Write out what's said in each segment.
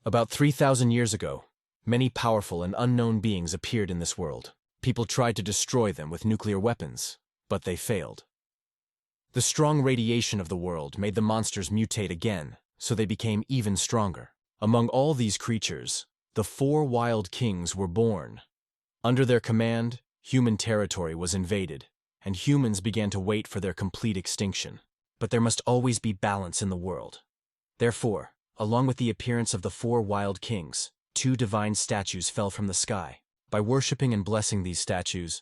About 3,000 years ago, many powerful and unknown beings appeared in this world. People tried to destroy them with nuclear weapons, but they failed. The strong radiation of the world made the monsters mutate again, so they became even stronger. Among all these creatures, the 4 wild kings were born. Under their command, human territory was invaded, and humans began to wait for their complete extinction. But there must always be balance in the world. Therefore, along with the appearance of the 4 wild kings, 2 divine statues fell from the sky. By worshipping and blessing these statues,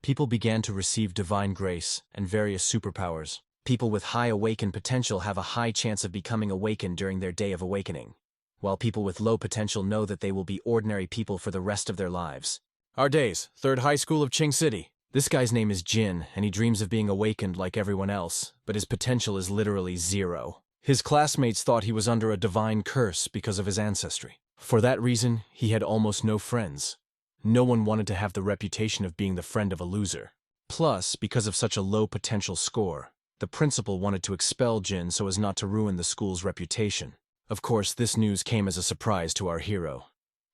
people began to receive divine grace and various superpowers. People with high awakened potential have a high chance of becoming awakened during their day of awakening, while people with low potential know that they will be ordinary people for the rest of their lives. Our days, 3rd High School of Ching City. This guy's name is Jin, and he dreams of being awakened like everyone else, but his potential is literally 0. His classmates thought he was under a divine curse because of his ancestry. For that reason, he had almost no friends. No one wanted to have the reputation of being the friend of a loser. Plus, because of such a low potential score, the principal wanted to expel Jin so as not to ruin the school's reputation. Of course, this news came as a surprise to our hero.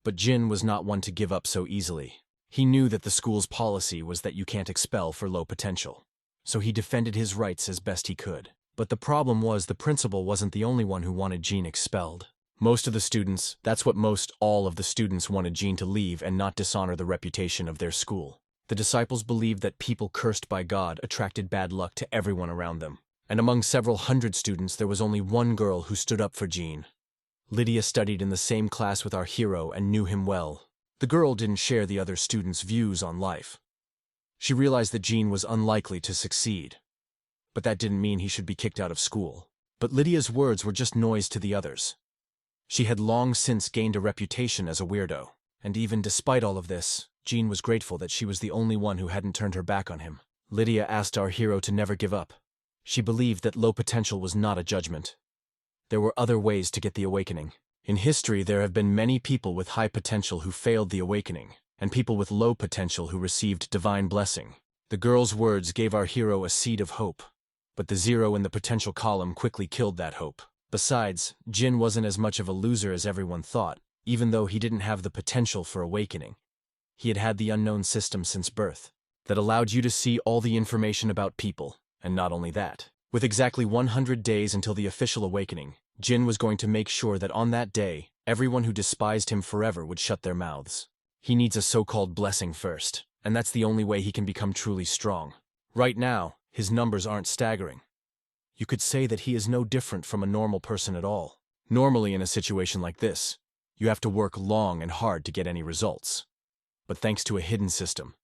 But Jin was not one to give up so easily. He knew that the school's policy was that you can't expel for low potential. So he defended his rights as best he could. But the problem was the principal wasn't the only one who wanted Jin expelled. Most of the students, all of the students wanted Jin to leave and not dishonor the reputation of their school. The disciples believed that people cursed by God attracted bad luck to everyone around them. And among several hundred students, there was only one girl who stood up for Jin. Lydia studied in the same class with our hero and knew him well. The girl didn't share the other students' views on life. She realized that Jin was unlikely to succeed. But that didn't mean he should be kicked out of school. But Lydia's words were just noise to the others. She had long since gained a reputation as a weirdo. And even despite all of this, Jin was grateful that she was the only one who hadn't turned her back on him. Lydia asked our hero to never give up. She believed that low potential was not a judgment. There were other ways to get the awakening. In history, there have been many people with high potential who failed the awakening, and people with low potential who received divine blessing. The girl's words gave our hero a seed of hope, but the 0 in the potential column quickly killed that hope. Besides, Jin wasn't as much of a loser as everyone thought, even though he didn't have the potential for awakening. He had had the unknown system since birth, that allowed you to see all the information about people, and not only that. With exactly 100 days until the official awakening, Jin was going to make sure that on that day, everyone who despised him forever would shut their mouths. He needs a so-called blessing first, and that's the only way he can become truly strong. Right now, his numbers aren't staggering. You could say that he is no different from a normal person at all. Normally in a situation like this, you have to work long and hard to get any results. But thanks to a hidden system,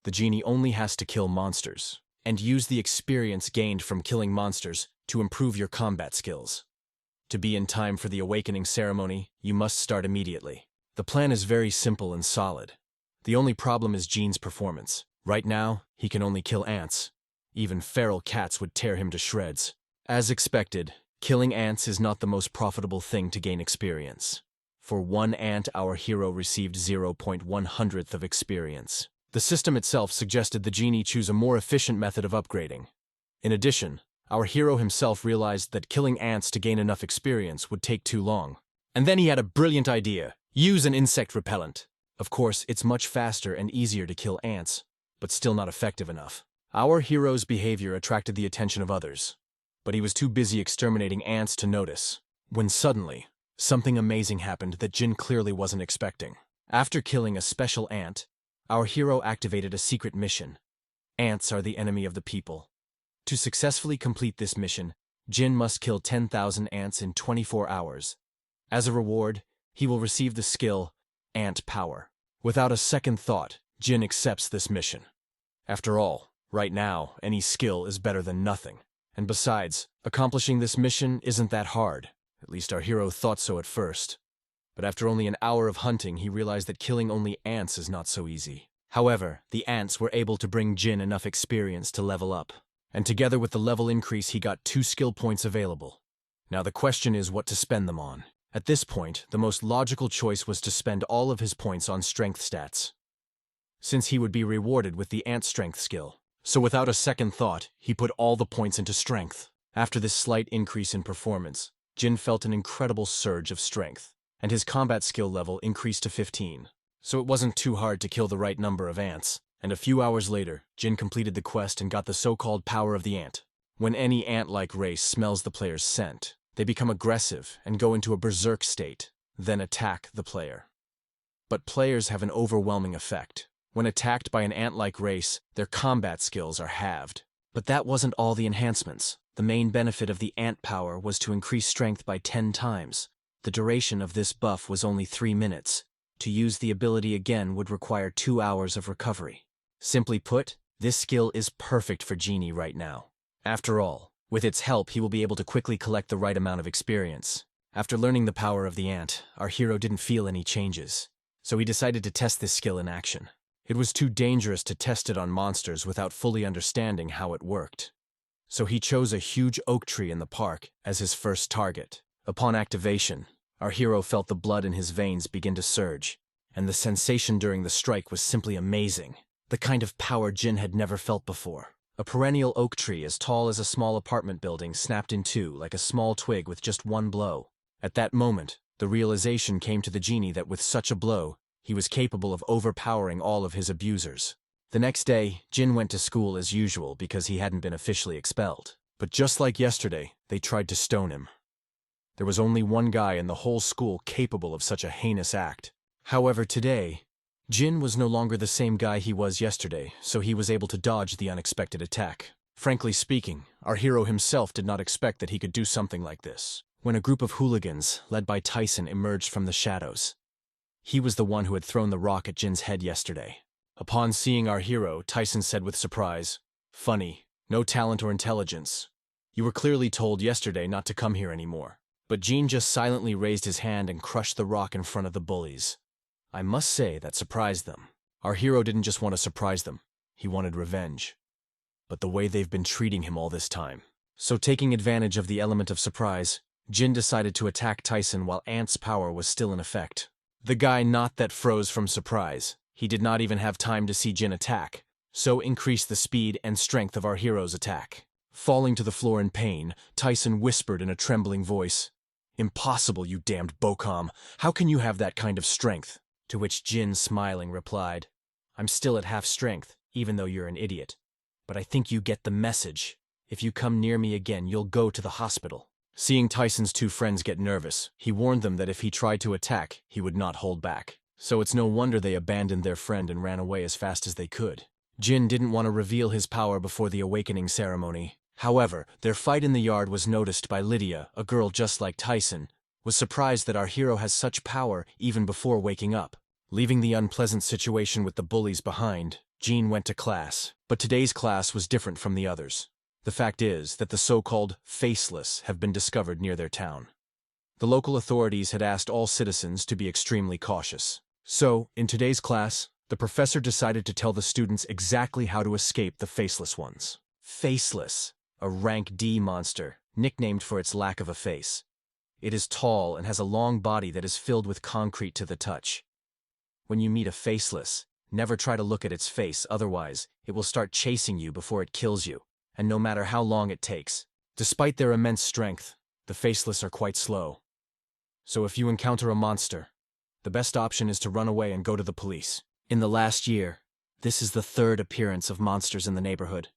the genie only has to kill monsters, and use the experience gained from killing monsters to improve your combat skills. To be in time for the awakening ceremony, you must start immediately. The plan is very simple and solid. The only problem is Jin's performance. Right now, he can only kill ants. Even feral cats would tear him to shreds. As expected, killing ants is not the most profitable thing to gain experience. For 1 ant, our hero received 0.100th of experience. The system itself suggested the genie choose a more efficient method of upgrading. In addition, our hero himself realized that killing ants to gain enough experience would take too long. And then he had a brilliant idea. Use an insect repellent. Of course, it's much faster and easier to kill ants, but still not effective enough. Our hero's behavior attracted the attention of others, but he was too busy exterminating ants to notice. When suddenly, something amazing happened that Jin clearly wasn't expecting. After killing a special ant, our hero activated a secret mission. Ants are the enemy of the people. To successfully complete this mission, Jin must kill 10,000 ants in 24 hours. As a reward, he will receive the skill, Ant Power. Without a second thought, Jin accepts this mission. After all, right now, any skill is better than nothing. And besides, accomplishing this mission isn't that hard. At least our hero thought so at first. But after only an hour of hunting, he realized that killing only ants is not so easy. However, the ants were able to bring Jin enough experience to level up. And together with the level increase, he got 2 skill points available. Now the question is what to spend them on. At this point, the most logical choice was to spend all of his points on strength stats, since he would be rewarded with the ant strength skill. So without a second thought, he put all the points into strength. After this slight increase in performance, Jin felt an incredible surge of strength. and his combat skill level increased to 15. So it wasn't too hard to kill the right number of ants, and a few hours later, Jin completed the quest and got the so-called power of the ant. When any ant-like race smells the player's scent, they become aggressive and go into a berserk state, then attack the player. But players have an overwhelming effect. When attacked by an ant-like race, their combat skills are halved. But that wasn't all the enhancements. The main benefit of the ant power was to increase strength by 10 times. The duration of this buff was only 3 minutes. To use the ability again would require 2 hours of recovery. Simply put, this skill is perfect for Genie right now. After all, with its help he will be able to quickly collect the right amount of experience. After learning the power of the ant, our hero didn't feel any changes, so he decided to test this skill in action. It was too dangerous to test it on monsters without fully understanding how it worked. So he chose a huge oak tree in the park as his first target. Upon activation, our hero felt the blood in his veins begin to surge, and the sensation during the strike was simply amazing. The kind of power Jin had never felt before. A perennial oak tree as tall as a small apartment building snapped in two like a small twig with just one blow. At that moment, the realization came to the genie that with such a blow, he was capable of overpowering all of his abusers. The next day, Jin went to school as usual because he hadn't been officially expelled. But just like yesterday, they tried to stone him. There was only one guy in the whole school capable of such a heinous act. However, today, Jin was no longer the same guy he was yesterday, so he was able to dodge the unexpected attack. Frankly speaking, our hero himself did not expect that he could do something like this. When a group of hooligans, led by Tyson, emerged from the shadows. He was the one who had thrown the rock at Jin's head yesterday. Upon seeing our hero, Tyson said with surprise, "Funny, no talent or intelligence. You were clearly told yesterday not to come here anymore." But Jin just silently raised his hand and crushed the rock in front of the bullies. I must say that surprised them. Our hero didn't just want to surprise them, he wanted revenge. But the way they've been treating him all this time. So taking advantage of the element of surprise, Jin decided to attack Tyson while Ant's power was still in effect. The guy not that froze from surprise. He did not even have time to see Jin attack, so increased the speed and strength of our hero's attack. Falling to the floor in pain, Tyson whispered in a trembling voice, "Impossible, you damned Bokam. How can you have that kind of strength?" To which Jin, smiling, replied, "I'm still at half strength, even though you're an idiot. But I think you get the message. If you come near me again, you'll go to the hospital." Seeing Tyson's two friends get nervous, he warned them that if he tried to attack, he would not hold back. So it's no wonder they abandoned their friend and ran away as fast as they could. Jin didn't want to reveal his power before the awakening ceremony. However, their fight in the yard was noticed by Lydia, a girl just like Tyson, was surprised that our hero has such power even before waking up. Leaving the unpleasant situation with the bullies behind, Jin went to class. But today's class was different from the others. The fact is that the so-called faceless have been discovered near their town. The local authorities had asked all citizens to be extremely cautious. So, in today's class, the professor decided to tell the students exactly how to escape the faceless ones. Faceless, a rank D monster, nicknamed for its lack of a face. It is tall and has a long body that is filled with concrete to the touch. When you meet a faceless, never try to look at its face, otherwise, it will start chasing you before it kills you, and no matter how long it takes. Despite their immense strength, the faceless are quite slow. So if you encounter a monster, the best option is to run away and go to the police. In the last year, this is the third appearance of monsters in the neighborhood.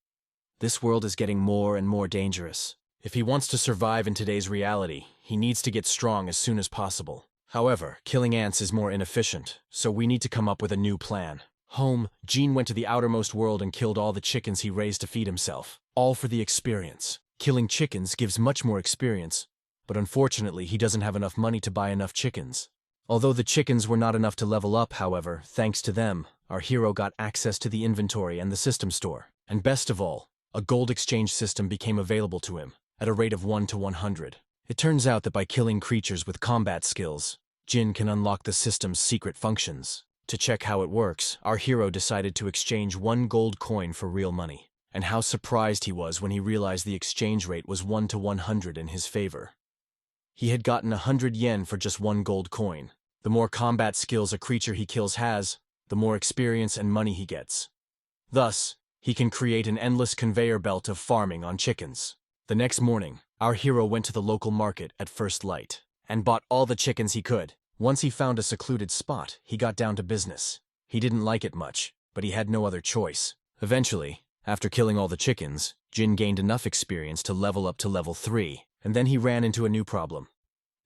This world is getting more and more dangerous. If he wants to survive in today's reality, he needs to get strong as soon as possible. However, killing ants is more inefficient, so we need to come up with a new plan. Home, Jin went to the outermost world and killed all the chickens he raised to feed himself. All for the experience. Killing chickens gives much more experience, but unfortunately he doesn't have enough money to buy enough chickens. Although the chickens were not enough to level up, however, thanks to them, our hero got access to the inventory and the system store. And best of all, a gold exchange system became available to him, at a rate of 1 to 100. It turns out that by killing creatures with combat skills, Jin can unlock the system's secret functions. To check how it works, our hero decided to exchange 1 gold coin for real money. And how surprised he was when he realized the exchange rate was 1 to 100 in his favor. He had gotten 100 yen for just 1 gold coin. The more combat skills a creature he kills has, the more experience and money he gets. Thus, he can create an endless conveyor belt of farming on chickens. The next morning, our hero went to the local market at first light and bought all the chickens he could. Once he found a secluded spot, he got down to business. He didn't like it much, but he had no other choice. Eventually, after killing all the chickens, Jin gained enough experience to level up to level 3, and then he ran into a new problem.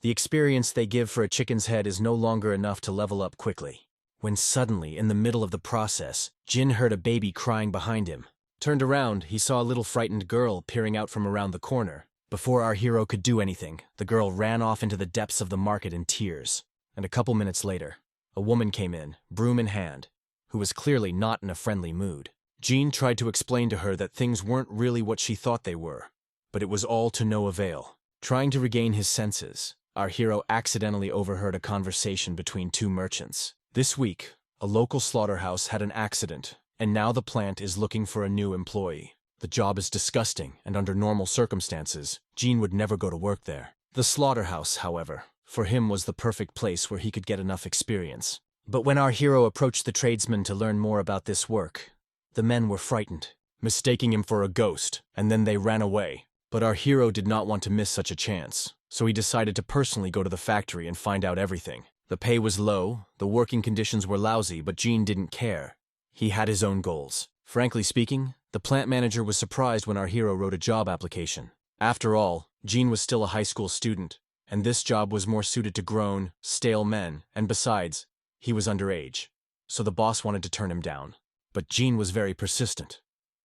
The experience they give for a chicken's head is no longer enough to level up quickly. When suddenly, in the middle of the process, Jin heard a baby crying behind him. Turned around, he saw a little frightened girl peering out from around the corner. Before our hero could do anything, the girl ran off into the depths of the market in tears. And a couple minutes later, a woman came in, broom in hand, who was clearly not in a friendly mood. Jean tried to explain to her that things weren't really what she thought they were, but it was all to no avail. Trying to regain his senses, our hero accidentally overheard a conversation between two merchants. This week, a local slaughterhouse had an accident, and now the plant is looking for a new employee. The job is disgusting, and under normal circumstances, Jean would never go to work there. The slaughterhouse, however, for him was the perfect place where he could get enough experience. But when our hero approached the tradesmen to learn more about this work, the men were frightened, mistaking him for a ghost, and then they ran away. But our hero did not want to miss such a chance, so he decided to personally go to the factory and find out everything. The pay was low, the working conditions were lousy, but Jean didn't care. He had his own goals. Frankly speaking, the plant manager was surprised when our hero wrote a job application. After all, Jean was still a high school student, and this job was more suited to grown, stale men, and besides, he was underage. So the boss wanted to turn him down. But Jean was very persistent.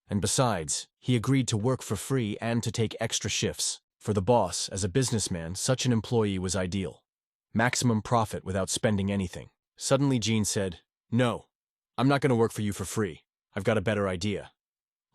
And besides, he agreed to work for free and to take extra shifts. For the boss, as a businessman, such an employee was ideal. Maximum profit without spending anything. Suddenly Jean said, "No, I'm not going to work for you for free. I've got a better idea.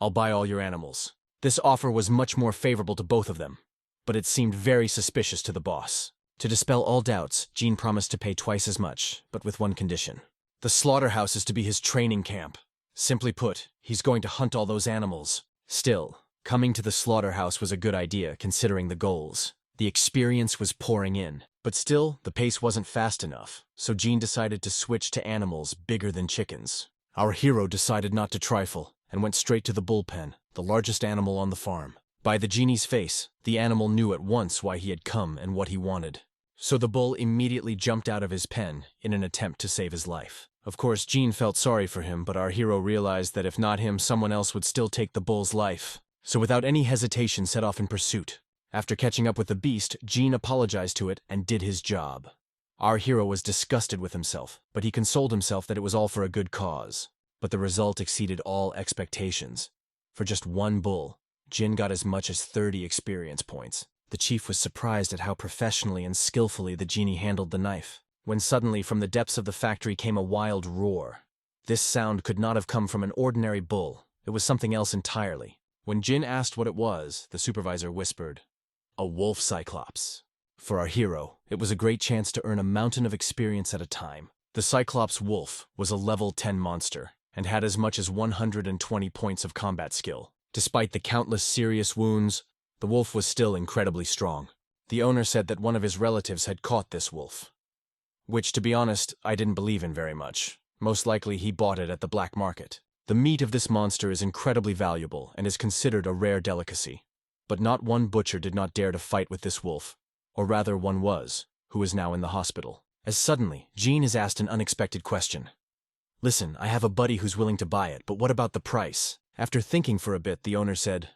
I'll buy all your animals." This offer was much more favorable to both of them, but it seemed very suspicious to the boss. To dispel all doubts, Jean promised to pay twice as much, but with one condition. The slaughterhouse is to be his training camp. Simply put, he's going to hunt all those animals. Still, coming to the slaughterhouse was a good idea considering the goals. The experience was pouring in, but still, the pace wasn't fast enough, so Jean decided to switch to animals bigger than chickens. Our hero decided not to trifle, and went straight to the bullpen, the largest animal on the farm. By the genie's face, the animal knew at once why he had come and what he wanted. So the bull immediately jumped out of his pen in an attempt to save his life. Of course, Jean felt sorry for him, but our hero realized that if not him, someone else would still take the bull's life. So without any hesitation set off in pursuit. After catching up with the beast, Jean apologized to it and did his job. Our hero was disgusted with himself, but he consoled himself that it was all for a good cause. But the result exceeded all expectations. For just one bull, Jin got as much as 30 experience points. The chief was surprised at how professionally and skillfully the genie handled the knife, when suddenly from the depths of the factory came a wild roar. This sound could not have come from an ordinary bull. It was something else entirely. When Jin asked what it was, the supervisor whispered, "A wolf Cyclops." For our hero, it was a great chance to earn a mountain of experience at a time. The Cyclops wolf was a level 10 monster, and had as much as 120 points of combat skill. Despite the countless serious wounds, the wolf was still incredibly strong. The owner said that one of his relatives had caught this wolf, which, to be honest, I didn't believe in very much. Most likely he bought it at the black market. The meat of this monster is incredibly valuable and is considered a rare delicacy. But not one butcher did not dare to fight with this wolf, or rather one was, who is now in the hospital. As suddenly, Jean is asked an unexpected question. "Listen, I have a buddy who's willing to buy it, but what about the price?" After thinking for a bit, the owner said,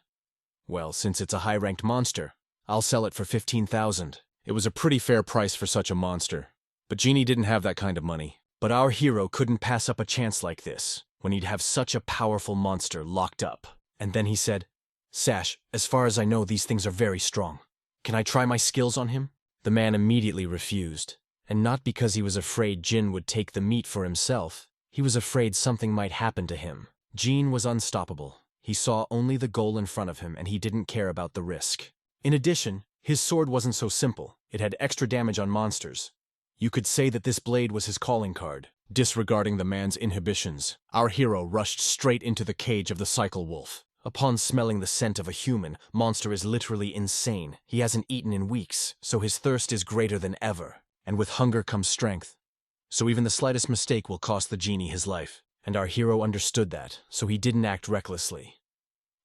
"Well, since it's a high-ranked monster, I'll sell it for 15,000. It was a pretty fair price for such a monster. But Jeannie didn't have that kind of money. But our hero couldn't pass up a chance like this, when he'd have such a powerful monster locked up. And then he said, "Sash, as far as I know, these things are very strong. Can I try my skills on him?" The man immediately refused, and not because he was afraid Jin would take the meat for himself. He was afraid something might happen to him. Jean was unstoppable. He saw only the goal in front of him, and he didn't care about the risk. In addition, his sword wasn't so simple. It had extra damage on monsters. You could say that this blade was his calling card. Disregarding the man's inhibitions, our hero rushed straight into the cage of the cycle wolf. Upon smelling the scent of a human, Monster is literally insane. He hasn't eaten in weeks, so his thirst is greater than ever. And with hunger comes strength. So even the slightest mistake will cost the genie his life. And our hero understood that, so he didn't act recklessly.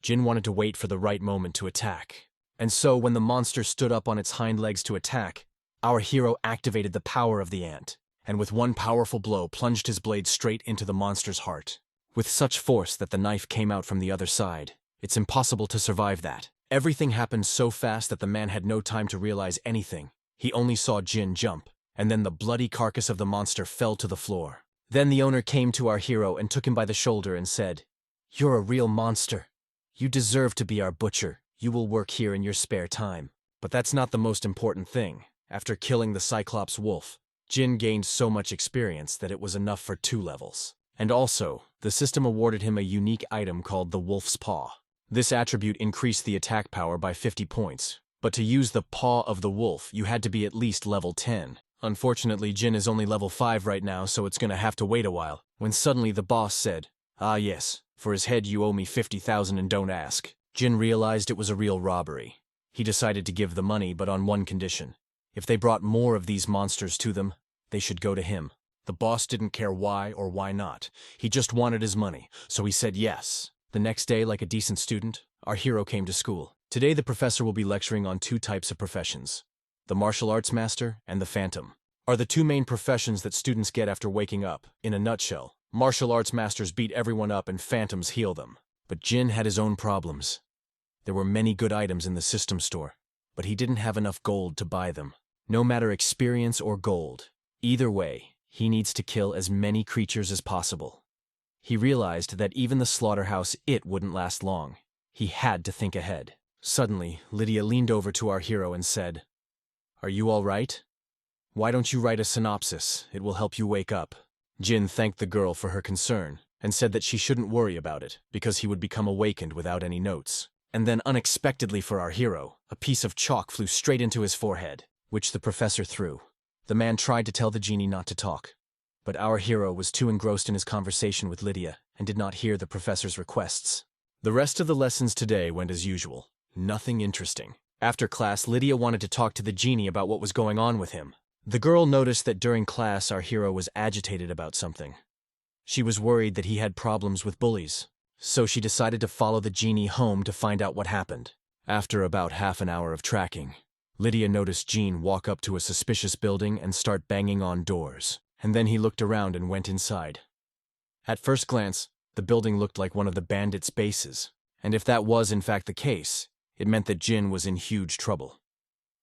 Jin wanted to wait for the right moment to attack. And so when the monster stood up on its hind legs to attack, Our hero activated the power of the ant, and with one powerful blow plunged his blade straight into the monster's heart. With such force that the knife came out from the other side. It's impossible to survive that. Everything happened so fast that the man had no time to realize anything. He only saw Jin jump, and then the bloody carcass of the monster fell to the floor. Then the owner came to our hero and took him by the shoulder and said, "You're a real monster. You deserve to be our butcher. You will work here in your spare time." But that's not the most important thing. After killing the Cyclops wolf, Jin gained so much experience that it was enough for 2 levels. And also, the system awarded him a unique item called the Wolf's Paw. This attribute increased the attack power by 50 points. But to use the Paw of the Wolf, you had to be at least level 10. Unfortunately, Jin is only level 5 right now, so it's gonna have to wait a while. When suddenly the boss said, "Ah yes, for his head you owe me 50,000 and don't ask." Jin realized it was a real robbery. He decided to give the money, but on one condition. If they brought more of these monsters to them, they should go to him. The boss didn't care why or why not. He just wanted his money, so he said yes. The next day, like a decent student, our hero came to school. Today the professor will be lecturing on 2 types of professions. The martial arts master and the phantom are the 2 main professions that students get after waking up. In a nutshell, martial arts masters beat everyone up and phantoms heal them. But Jin had his own problems. There were many good items in the system store, but he didn't have enough gold to buy them. No matter experience or gold, either way, he needs to kill as many creatures as possible. He realized that even the slaughterhouse wouldn't last long. He had to think ahead. Suddenly, Lydia leaned over to our hero and said, "Are you all right? Why don't you write a synopsis? It will help you wake up." Jin thanked the girl for her concern and said that she shouldn't worry about it because he would become awakened without any notes. And then unexpectedly for our hero, a piece of chalk flew straight into his forehead, which the professor threw. The man tried to tell the genie not to talk, but our hero was too engrossed in his conversation with Lydia and did not hear the professor's requests. The rest of the lessons today went as usual. Nothing interesting. After class, Lydia wanted to talk to the genie about what was going on with him. The girl noticed that during class our hero was agitated about something. She was worried that he had problems with bullies, so she decided to follow the genie home to find out what happened. After about half an hour of tracking, Lydia noticed Jean walk up to a suspicious building and start banging on doors, and then he looked around and went inside. At first glance, the building looked like one of the bandits' bases, and if that was in fact the case, it meant that Jin was in huge trouble.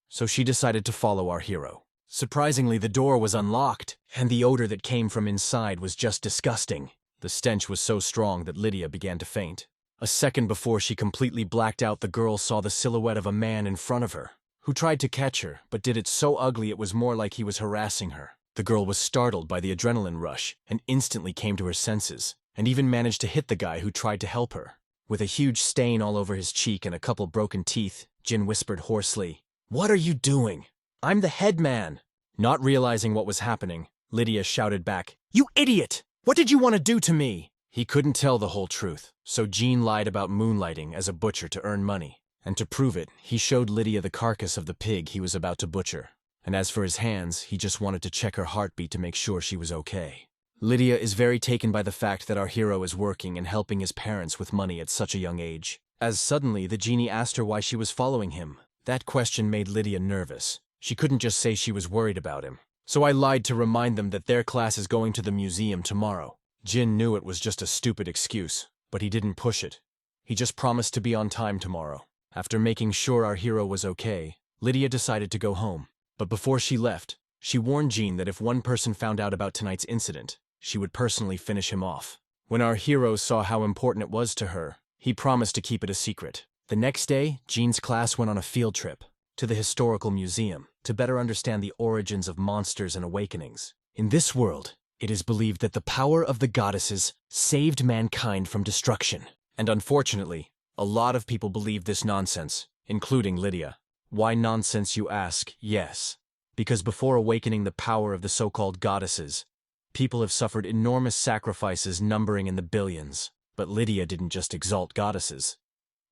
So she decided to follow our hero. Surprisingly, the door was unlocked, and the odor that came from inside was just disgusting. The stench was so strong that Lydia began to faint. A second before she completely blacked out, the girl saw the silhouette of a man in front of her, who tried to catch her, but did it so ugly it was more like he was harassing her. The girl was startled by the adrenaline rush and instantly came to her senses, and even managed to hit the guy who tried to help her. With a huge stain all over his cheek and a couple broken teeth, Jin whispered hoarsely, "What are you doing? I'm the head man." Not realizing what was happening, Lydia shouted back, "You idiot! What did you want to do to me?" He couldn't tell the whole truth, so Jean lied about moonlighting as a butcher to earn money. And to prove it, he showed Lydia the carcass of the pig he was about to butcher. And as for his hands, he just wanted to check her heartbeat to make sure she was okay. Lydia is very taken by the fact that our hero is working and helping his parents with money at such a young age. As suddenly, the genie asked her why she was following him. That question made Lydia nervous. She couldn't just say she was worried about him. So I lied to remind them that their class is going to the museum tomorrow. Jin knew it was just a stupid excuse, but he didn't push it. He just promised to be on time tomorrow. After making sure our hero was okay, Lydia decided to go home. But before she left, she warned Jean that if one person found out about tonight's incident, she would personally finish him off. When our hero saw how important it was to her, he promised to keep it a secret. The next day, Jean's class went on a field trip to the historical museum to better understand the origins of monsters and awakenings. In this world, it is believed that the power of the goddesses saved mankind from destruction. And unfortunately, a lot of people believe this nonsense, including Lydia. Why nonsense, you ask? Yes, because before awakening the power of the so-called goddesses, people have suffered enormous sacrifices numbering in the billions. But Lydia didn't just exalt goddesses.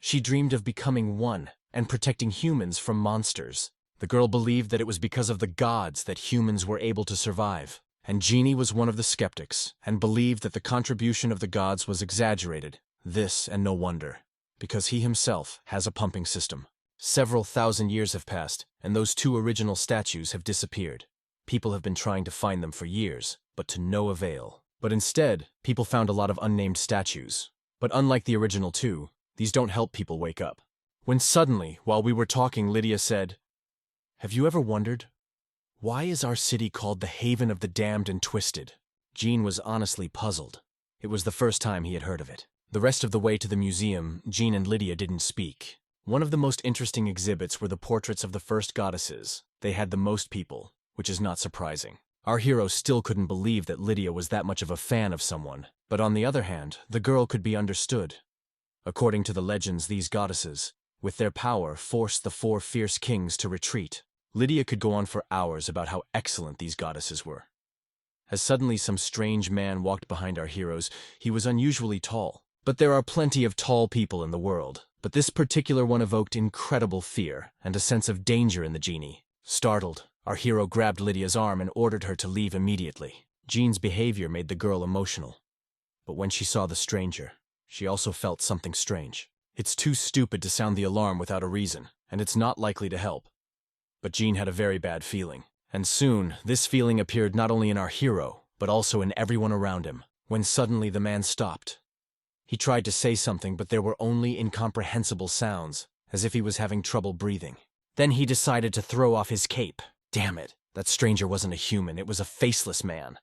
She dreamed of becoming one and protecting humans from monsters. The girl believed that it was because of the gods that humans were able to survive. And Jeannie was one of the skeptics and believed that the contribution of the gods was exaggerated. This, and no wonder, because he himself has a pumping system. Several thousand years have passed, and those two original statues have disappeared. People have been trying to find them for years, but to no avail. But instead, people found a lot of unnamed statues. But unlike the original two, these don't help people wake up. When suddenly, while we were talking, Lydia said, "Have you ever wondered, why is our city called the Haven of the Damned and Twisted?" Gene was honestly puzzled. It was the first time he had heard of it. The rest of the way to the museum, Gene and Lydia didn't speak. One of the most interesting exhibits were the portraits of the first goddesses. They had the most people, which is not surprising. Our hero still couldn't believe that Lydia was that much of a fan of someone, but on the other hand, the girl could be understood. According to the legends, these goddesses, with their power, forced the four fierce kings to retreat. Lydia could go on for hours about how excellent these goddesses were. As suddenly some strange man walked behind our heroes. He was unusually tall. But there are plenty of tall people in the world. But this particular one evoked incredible fear and a sense of danger in the genie. Startled, our hero grabbed Lydia's arm and ordered her to leave immediately. Gene's behavior made the girl emotional. But when she saw the stranger, she also felt something strange. It's too stupid to sound the alarm without a reason, and it's not likely to help. But Gene had a very bad feeling. And soon, this feeling appeared not only in our hero, but also in everyone around him, when suddenly the man stopped. He tried to say something, but there were only incomprehensible sounds, as if he was having trouble breathing. Then he decided to throw off his cape. Damn it, that stranger wasn't a human, it was a faceless man.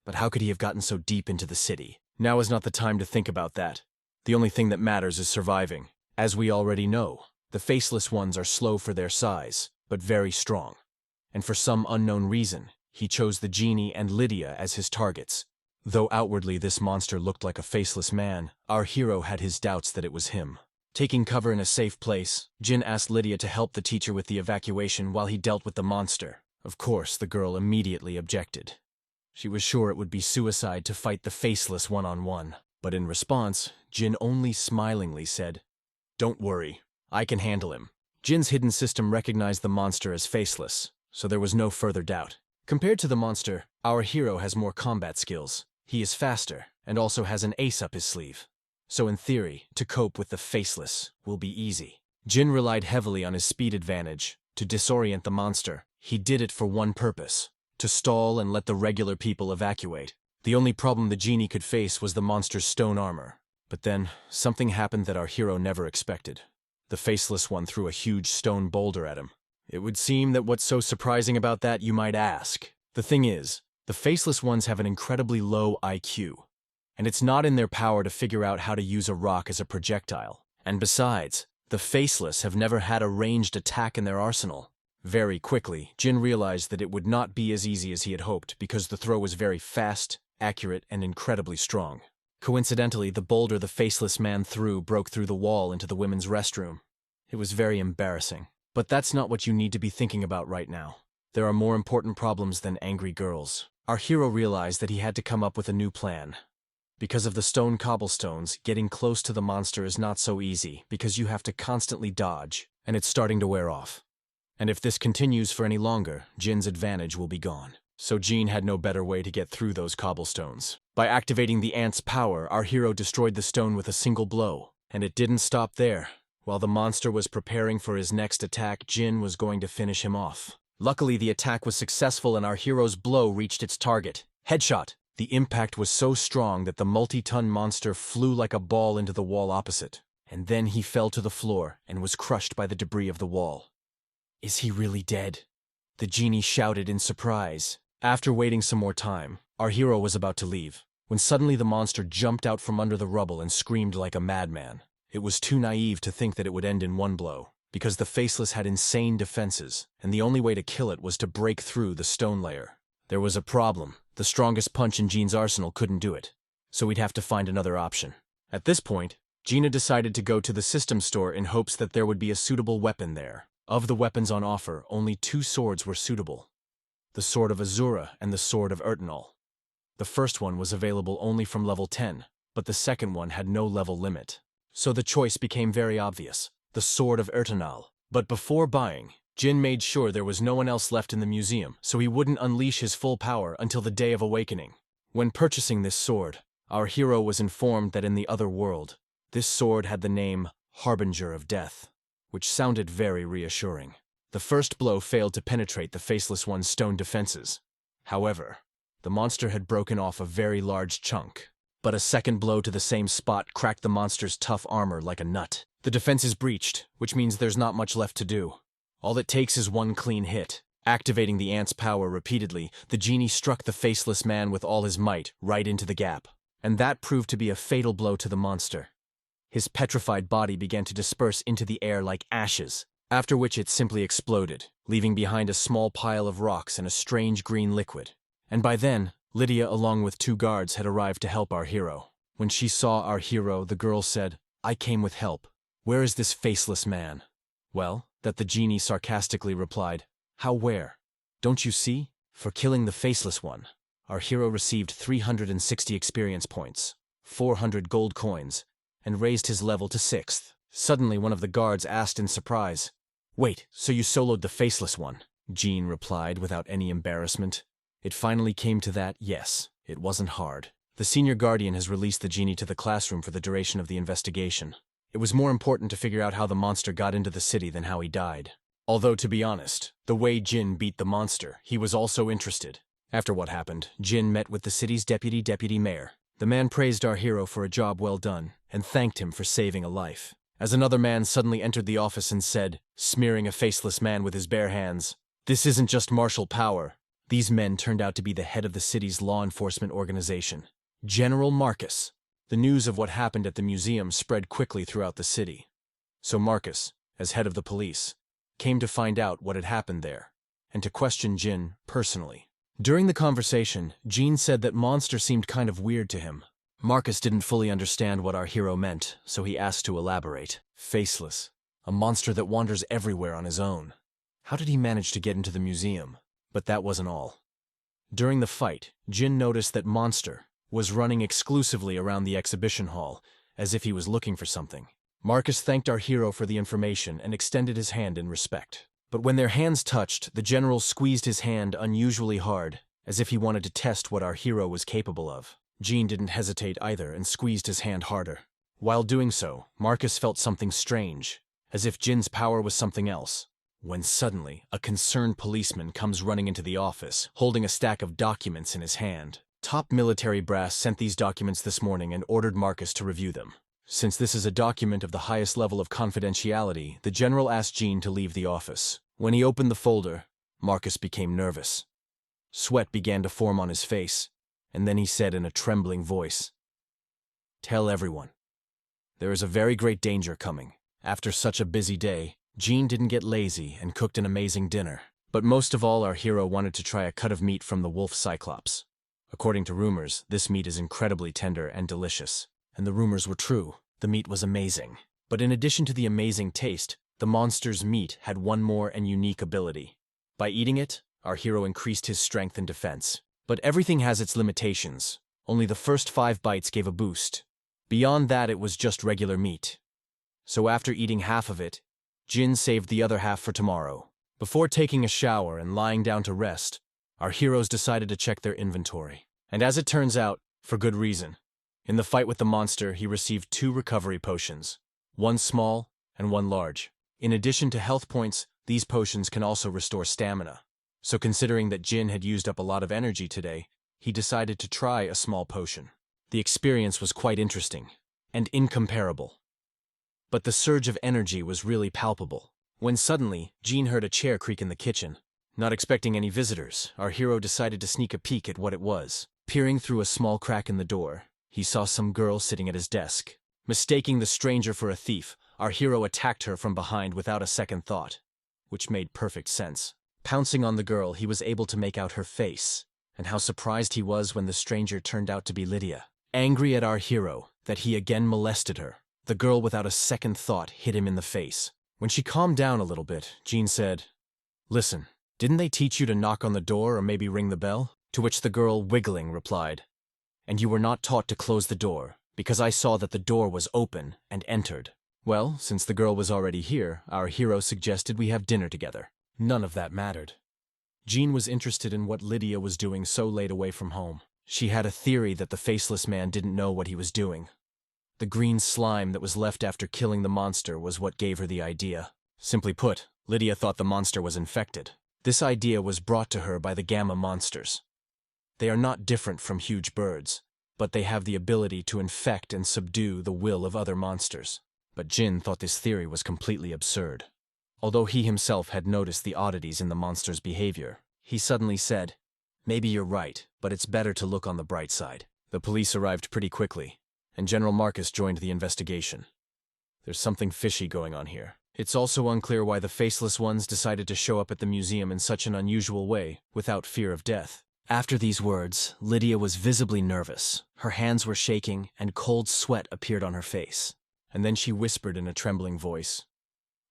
But how could he have gotten so deep into the city? Now is not the time to think about that. The only thing that matters is surviving. As we already know, the faceless ones are slow for their size, but very strong. And for some unknown reason, he chose the genie and Lydia as his targets. Though outwardly this monster looked like a faceless man, our hero had his doubts that it was him. Taking cover in a safe place, Jin asked Lydia to help the teacher with the evacuation while he dealt with the monster. Of course, the girl immediately objected. She was sure it would be suicide to fight the faceless one-on-one. But in response, Jin only smilingly said, "Don't worry, I can handle him." Jin's hidden system recognized the monster as faceless, so there was no further doubt. Compared to the monster, our hero has more combat skills. He is faster, and also has an ace up his sleeve. So in theory, to cope with the faceless will be easy. Jin relied heavily on his speed advantage. To disorient the monster, he did it for one purpose: to stall and let the regular people evacuate. The only problem the genie could face was the monster's stone armor. But then, something happened that our hero never expected. The faceless one threw a huge stone boulder at him. It would seem that what's so surprising about that, you might ask. The thing is, the faceless ones have an incredibly low IQ, and it's not in their power to figure out how to use a rock as a projectile. And besides, the faceless have never had a ranged attack in their arsenal. Very quickly, Jin realized that it would not be as easy as he had hoped because the throw was very fast, accurate, and incredibly strong. Coincidentally, the boulder the faceless man threw broke through the wall into the women's restroom. It was very embarrassing. But that's not what you need to be thinking about right now. There are more important problems than angry girls. Our hero realized that he had to come up with a new plan. Because of the stone cobblestones, getting close to the monster is not so easy because you have to constantly dodge, and it's starting to wear off. And if this continues for any longer, Jin's advantage will be gone. So Jin had no better way to get through those cobblestones. By activating the ant's power, our hero destroyed the stone with a single blow. And it didn't stop there. While the monster was preparing for his next attack, Jin was going to finish him off. Luckily, the attack was successful and our hero's blow reached its target. Headshot! The impact was so strong that the multi-ton monster flew like a ball into the wall opposite. And then he fell to the floor and was crushed by the debris of the wall. "Is he really dead?" the genie shouted in surprise. After waiting some more time, our hero was about to leave, when suddenly the monster jumped out from under the rubble and screamed like a madman. It was too naive to think that it would end in one blow, because the faceless had insane defenses, and the only way to kill it was to break through the stone layer. There was a problem. The strongest punch in Jin's arsenal couldn't do it, so we'd have to find another option. At this point, Gina decided to go to the system store in hopes that there would be a suitable weapon there. Of the weapons on offer, only 2 swords were suitable: the Sword of Azura and the Sword of Ertinol. The first one was available only from level 10, but the second one had no level limit. So the choice became very obvious: the Sword of Ertinol. But before buying, Jin made sure there was no one else left in the museum, so he wouldn't unleash his full power until the Day of Awakening. When purchasing this sword, our hero was informed that in the other world, this sword had the name Harbinger of Death, which sounded very reassuring. The first blow failed to penetrate the Faceless One's stone defenses. However, the monster had broken off a very large chunk. But a second blow to the same spot cracked the monster's tough armor like a nut. The defense is breached, which means there's not much left to do. All it takes is one clean hit. Activating the ant's power repeatedly, the genie struck the faceless man with all his might right into the gap. And that proved to be a fatal blow to the monster. His petrified body began to disperse into the air like ashes, after which it simply exploded, leaving behind a small pile of rocks and a strange green liquid. And by then, Lydia, along with 2 guards, had arrived to help our hero. When she saw our hero, the girl said, "I came with help. Where is this faceless man?" "Well," that the genie sarcastically replied, "How where? Don't you see? For killing the faceless one." Our hero received 360 experience points, 400 gold coins, and raised his level to 6th. Suddenly, one of the guards asked in surprise, "Wait, so you soloed the faceless one?" Jean replied without any embarrassment. It finally came to that, yes, it wasn't hard. The senior guardian has released the genie to the classroom for the duration of the investigation. It was more important to figure out how the monster got into the city than how he died. Although, to be honest, the way Jin beat the monster, he was also interested. After what happened, Jin met with the city's deputy mayor. The man praised our hero for a job well done, and thanked him for saving a life. As another man suddenly entered the office and said, smearing a faceless man with his bare hands, "This isn't just martial power." These men turned out to be the head of the city's law enforcement organization, General Marcus. The news of what happened at the museum spread quickly throughout the city. So Marcus, as head of the police, came to find out what had happened there, and to question Jin personally. During the conversation, Jean said that monster seemed kind of weird to him. Marcus didn't fully understand what our hero meant, so he asked to elaborate. Faceless, a monster that wanders everywhere on his own. How did he manage to get into the museum? But that wasn't all. During the fight, Jin noticed that monster was running exclusively around the exhibition hall, as if he was looking for something. Marcus thanked our hero for the information and extended his hand in respect. But when their hands touched, the general squeezed his hand unusually hard, as if he wanted to test what our hero was capable of. Jean didn't hesitate either and squeezed his hand harder. While doing so, Marcus felt something strange, as if Jin's power was something else. When suddenly, a concerned policeman comes running into the office, holding a stack of documents in his hand. Top military brass sent these documents this morning and ordered Marcus to review them. Since this is a document of the highest level of confidentiality, the general asked Jean to leave the office. When he opened the folder, Marcus became nervous. Sweat began to form on his face, and then he said in a trembling voice, "Tell everyone. There is a very great danger coming." After such a busy day, Jean didn't get lazy and cooked an amazing dinner. But most of all, our hero wanted to try a cut of meat from the wolf Cyclops. According to rumors, this meat is incredibly tender and delicious. And the rumors were true. The meat was amazing. But in addition to the amazing taste, the monster's meat had one more and unique ability. By eating it, our hero increased his strength and defense. But everything has its limitations. Only the first 5 bites gave a boost. Beyond that, it was just regular meat. So after eating half of it, Jin saved the other half for tomorrow. Before taking a shower and lying down to rest, our heroes decided to check their inventory. And as it turns out, for good reason. In the fight with the monster, he received 2 recovery potions, one small and one large. In addition to health points, these potions can also restore stamina. So considering that Jin had used up a lot of energy today, he decided to try a small potion. The experience was quite interesting and incomparable. But the surge of energy was really palpable. When suddenly, Jean heard a chair creak in the kitchen. Not expecting any visitors, our hero decided to sneak a peek at what it was. Peering through a small crack in the door, he saw some girl sitting at his desk. Mistaking the stranger for a thief, our hero attacked her from behind without a second thought, which made perfect sense. Pouncing on the girl, he was able to make out her face, and how surprised he was when the stranger turned out to be Lydia. Angry at our hero that he again molested her, the girl without a second thought hit him in the face. When she calmed down a little bit, Jean said, "Listen, didn't they teach you to knock on the door or maybe ring the bell?" To which the girl, wiggling, replied, "And you were not taught to close the door, because I saw that the door was open and entered." Well, since the girl was already here, our hero suggested we have dinner together. None of that mattered. Jean was interested in what Lydia was doing so late away from home. She had a theory that the faceless man didn't know what he was doing. The green slime that was left after killing the monster was what gave her the idea. Simply put, Lydia thought the monster was infected. This idea was brought to her by the gamma monsters. They are not different from huge birds, but they have the ability to infect and subdue the will of other monsters. But Jin thought this theory was completely absurd. Although he himself had noticed the oddities in the monster's behavior, he suddenly said, "Maybe you're right, but it's better to look on the bright side." The police arrived pretty quickly, and General Marcus joined the investigation. There's something fishy going on here. It's also unclear why the faceless ones decided to show up at the museum in such an unusual way, without fear of death. After these words, Lydia was visibly nervous. Her hands were shaking, and cold sweat appeared on her face. And then she whispered in a trembling voice,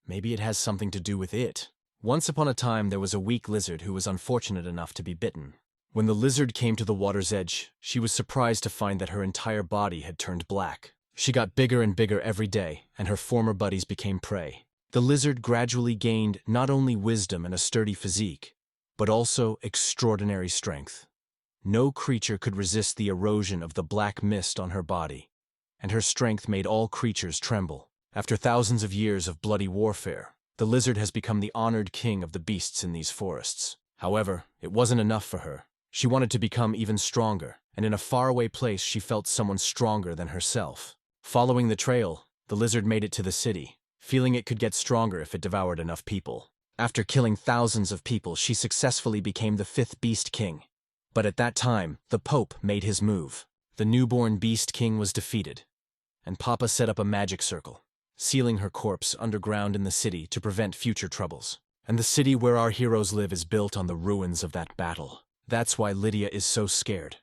"Maybe it has something to do with it." Once upon a time, there was a weak lizard who was unfortunate enough to be bitten. When the lizard came to the water's edge, she was surprised to find that her entire body had turned black. She got bigger and bigger every day, and her former buddies became prey. The lizard gradually gained not only wisdom and a sturdy physique, but also extraordinary strength. No creature could resist the erosion of the black mist on her body, and her strength made all creatures tremble. After thousands of years of bloody warfare, the lizard has become the honored king of the beasts in these forests. However, it wasn't enough for her. She wanted to become even stronger, and in a faraway place she felt someone stronger than herself. Following the trail, the lizard made it to the city, feeling it could get stronger if it devoured enough people. After killing thousands of people, she successfully became the 5th Beast King. But at that time, the Pope made his move. The newborn Beast King was defeated, and Papa set up a magic circle, sealing her corpse underground in the city to prevent future troubles. And the city where our heroes live is built on the ruins of that battle. That's why Lydia is so scared.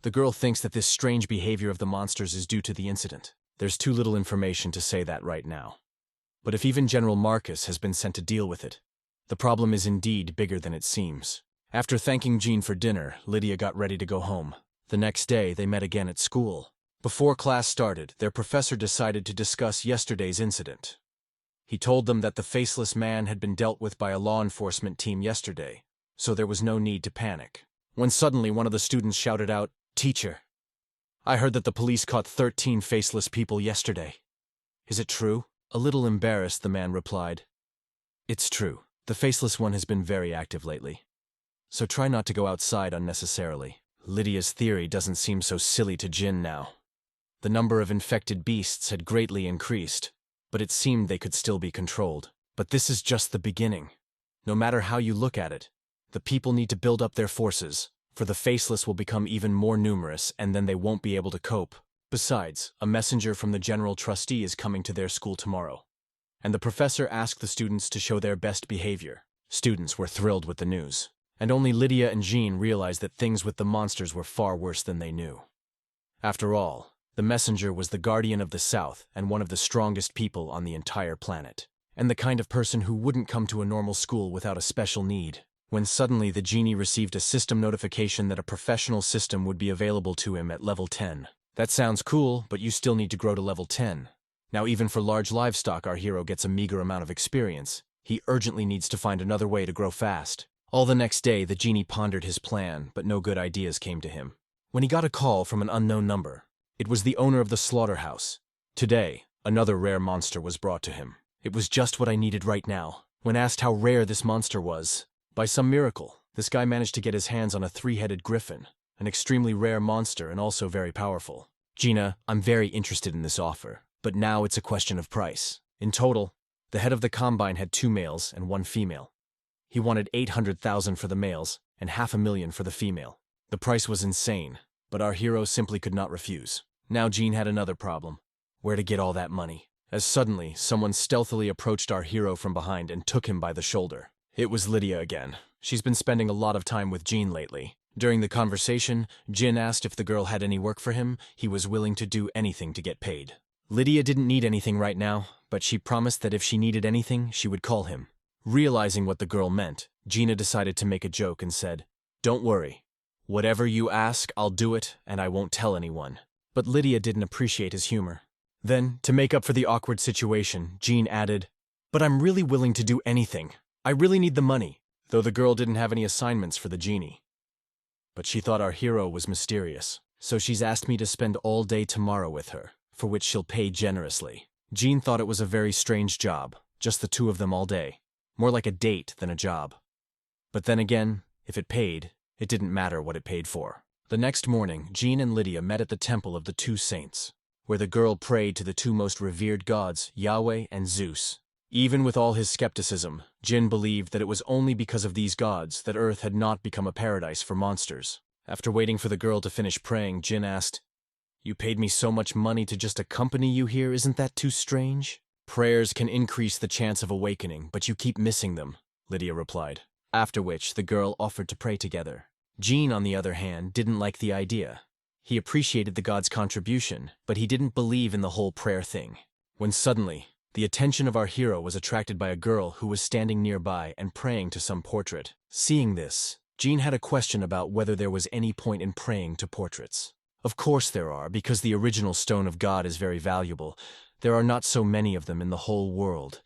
The girl thinks that this strange behavior of the monsters is due to the incident. There's too little information to say that right now. But if even General Marcus has been sent to deal with it, the problem is indeed bigger than it seems. After thanking Jean for dinner, Lydia got ready to go home. The next day, they met again at school. Before class started, their professor decided to discuss yesterday's incident. He told them that the faceless man had been dealt with by a law enforcement team yesterday, so there was no need to panic. When suddenly one of the students shouted out, "Teacher, I heard that the police caught 13 faceless people yesterday. Is it true?" A little embarrassed, the man replied, "It's true. The faceless one has been very active lately. So try not to go outside unnecessarily." Lydia's theory doesn't seem so silly to Jin now. The number of infected beasts had greatly increased, but it seemed they could still be controlled. But this is just the beginning. No matter how you look at it, the people need to build up their forces, for the faceless will become even more numerous and then they won't be able to cope. Besides, a messenger from the general trustee is coming to their school tomorrow, and the professor asked the students to show their best behavior. Students were thrilled with the news, and only Lydia and Jean realized that things with the monsters were far worse than they knew. After all, the messenger was the guardian of the South and one of the strongest people on the entire planet, and the kind of person who wouldn't come to a normal school without a special need. When suddenly the genie received a system notification that a professional system would be available to him at level 10. That sounds cool, but you still need to grow to level 10. Now even for large livestock, our hero gets a meager amount of experience. He urgently needs to find another way to grow fast. All the next day, the genie pondered his plan, but no good ideas came to him. When he got a call from an unknown number, it was the owner of the slaughterhouse. Today, another rare monster was brought to him. It was just what I needed right now. When asked how rare this monster was, by some miracle, this guy managed to get his hands on a 3-headed Griffin, an extremely rare monster and also very powerful. "Gina, I'm very interested in this offer, but now it's a question of price." In total, the head of the combine had 2 males and 1 female. He wanted 800,000 for the males and 500,000 for the female. The price was insane, but our hero simply could not refuse. Now Jean had another problem: where to get all that money. As suddenly, someone stealthily approached our hero from behind and took him by the shoulder. It was Lydia again. She's been spending a lot of time with Jean lately. During the conversation, Jin asked if the girl had any work for him. He was willing to do anything to get paid. Lydia didn't need anything right now, but she promised that if she needed anything, she would call him. Realizing what the girl meant, Gina decided to make a joke and said, "Don't worry. Whatever you ask, I'll do it, and I won't tell anyone." But Lydia didn't appreciate his humor. Then, to make up for the awkward situation, Jean added, "But I'm really willing to do anything. I really need the money," though the girl didn't have any assignments for the genie. But she thought our hero was mysterious, so she's asked me to spend all day tomorrow with her, for which she'll pay generously. Jean thought it was a very strange job, just the two of them all day. More like a date than a job. But then again, if it paid, it didn't matter what it paid for. The next morning, Jean and Lydia met at the temple of the two saints, where the girl prayed to the two most revered gods, Yahweh and Zeus. Even with all his skepticism, Jin believed that it was only because of these gods that Earth had not become a paradise for monsters. After waiting for the girl to finish praying, Jin asked, "You paid me so much money to just accompany you here, isn't that too strange?" "Prayers can increase the chance of awakening, but you keep missing them," Lydia replied. After which, the girl offered to pray together. Jean, on the other hand, didn't like the idea. He appreciated the god's contribution, but he didn't believe in the whole prayer thing. When suddenly, the attention of our hero was attracted by a girl who was standing nearby and praying to some portrait. Seeing this, Jean had a question about whether there was any point in praying to portraits. Of course there are, because the original stone of God is very valuable. There are not so many of them in the whole world.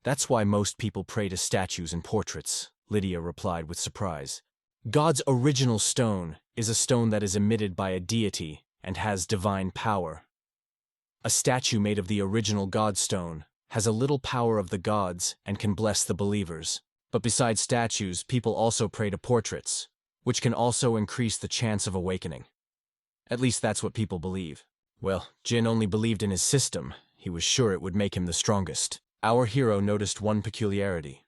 That's why most people pray to statues and portraits, Lydia replied with surprise. God's original stone is a stone that is emitted by a deity and has divine power. A statue made of the original God stone has a little power of the gods and can bless the believers. But besides statues, people also pray to portraits, which can also increase the chance of awakening. At least that's what people believe. Well, Jin only believed in his system. He was sure it would make him the strongest. Our hero noticed one peculiarity.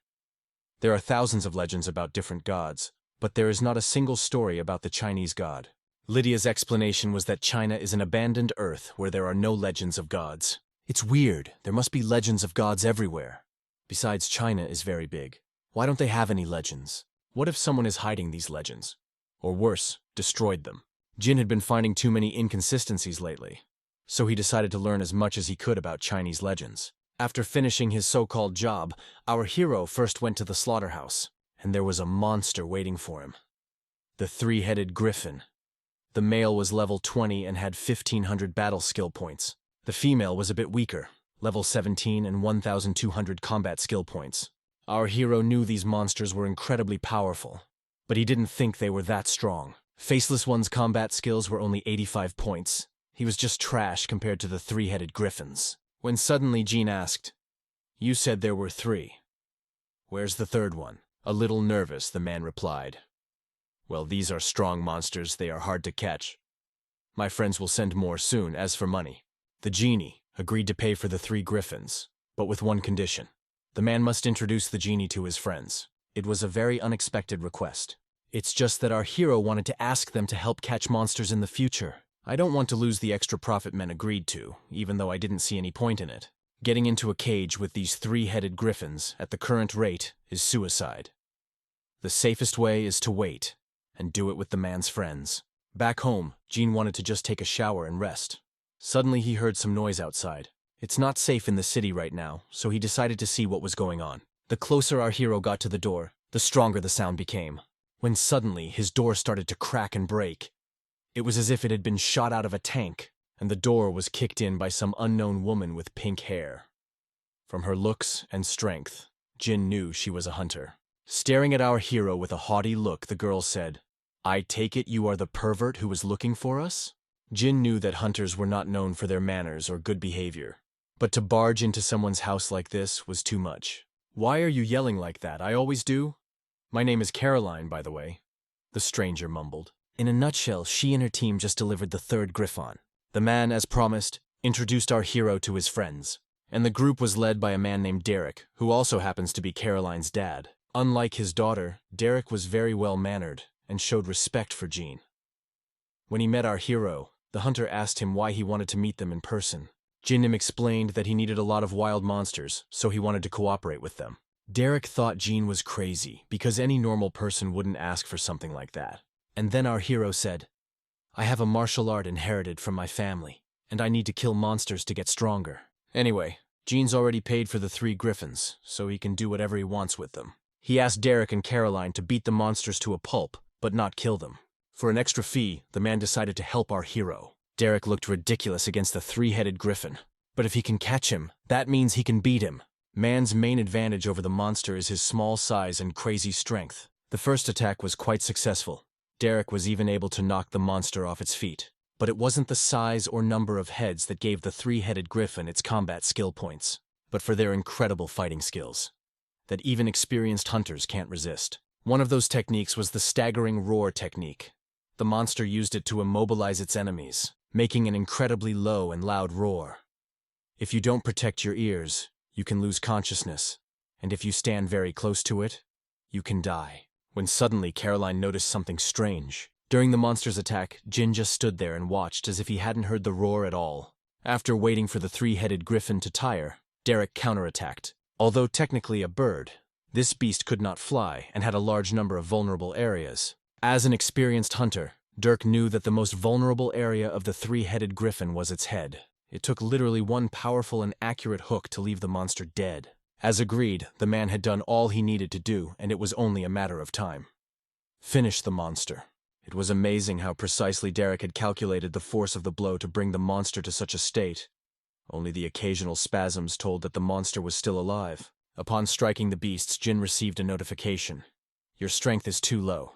There are thousands of legends about different gods, but there is not a single story about the Chinese god. Lydia's explanation was that China is an abandoned Earth where there are no legends of gods. It's weird, there must be legends of gods everywhere. Besides, China is very big. Why don't they have any legends? What if someone is hiding these legends? Or worse, destroyed them? Jin had been finding too many inconsistencies lately, so he decided to learn as much as he could about Chinese legends. After finishing his so-called job, our hero first went to the slaughterhouse, and there was a monster waiting for him. The three-headed Griffin. The male was level 20 and had 1,500 battle skill points. The female was a bit weaker, level 17 and 1,200 combat skill points. Our hero knew these monsters were incredibly powerful, but he didn't think they were that strong. Faceless one's combat skills were only 85 points. He was just trash compared to the three-headed Griffins. When suddenly Jean asked, "You said there were 3. Where's the third one?" A little nervous, the man replied, "Well, these are strong monsters, they are hard to catch. My friends will send more soon. As for money." The genie agreed to pay for the 3 Griffins, but with one condition. The man must introduce the genie to his friends. It was a very unexpected request. It's just that our hero wanted to ask them to help catch monsters in the future. I don't want to lose the extra profit men agreed to, even though I didn't see any point in it. Getting into a cage with these 3-headed Griffins at the current rate is suicide. The safest way is to wait, and do it with the man's friends. Back home, Jean wanted to just take a shower and rest. Suddenly he heard some noise outside. It's not safe in the city right now, so he decided to see what was going on. The closer our hero got to the door, the stronger the sound became. When suddenly his door started to crack and break. It was as if it had been shot out of a tank, and the door was kicked in by some unknown woman with pink hair. From her looks and strength, Jin knew she was a hunter. Staring at our hero with a haughty look, the girl said, "I take it you are the pervert who was looking for us?" Jin knew that hunters were not known for their manners or good behavior, but to barge into someone's house like this was too much. "Why are you yelling like that? I always do." "My name is Caroline, by the way," the stranger mumbled. In a nutshell, she and her team just delivered the 3rd Griffon. The man, as promised, introduced our hero to his friends, and the group was led by a man named Derek, who also happens to be Caroline's dad. Unlike his daughter, Derek was very well-mannered and showed respect for Jean. When he met our hero, the hunter asked him why he wanted to meet them in person. Jin explained that he needed a lot of wild monsters, so he wanted to cooperate with them. Derek thought Jean was crazy, because any normal person wouldn't ask for something like that. And then our hero said, "I have a martial art inherited from my family, and I need to kill monsters to get stronger. Anyway, Jean's already paid for the 3 Griffins, so he can do whatever he wants with them." He asked Derek and Caroline to beat the monsters to a pulp, but not kill them. For an extra fee, the man decided to help our hero. Derek looked ridiculous against the 3-headed Griffin, but if he can catch him, that means he can beat him. Man's main advantage over the monster is his small size and crazy strength. The first attack was quite successful. Derek was even able to knock the monster off its feet. But it wasn't the size or number of heads that gave the 3-headed Griffin its combat skill points, but for their incredible fighting skills that even experienced hunters can't resist. One of those techniques was the staggering roar technique. The monster used it to immobilize its enemies, making an incredibly low and loud roar. If you don't protect your ears, you can lose consciousness, and if you stand very close to it, you can die. When suddenly Caroline noticed something strange. During the monster's attack, Jin just stood there and watched as if he hadn't heard the roar at all. After waiting for the three-headed griffin to tire, Derek counterattacked. Although technically a bird, this beast could not fly and had a large number of vulnerable areas. As an experienced hunter, Dirk knew that the most vulnerable area of the three-headed griffin was its head. It took literally one powerful and accurate hook to leave the monster dead. As agreed, the man had done all he needed to do, and it was only a matter of time. Finish the monster. It was amazing how precisely Derek had calculated the force of the blow to bring the monster to such a state. Only the occasional spasms told that the monster was still alive. Upon striking the beasts, Jin received a notification. Your strength is too low.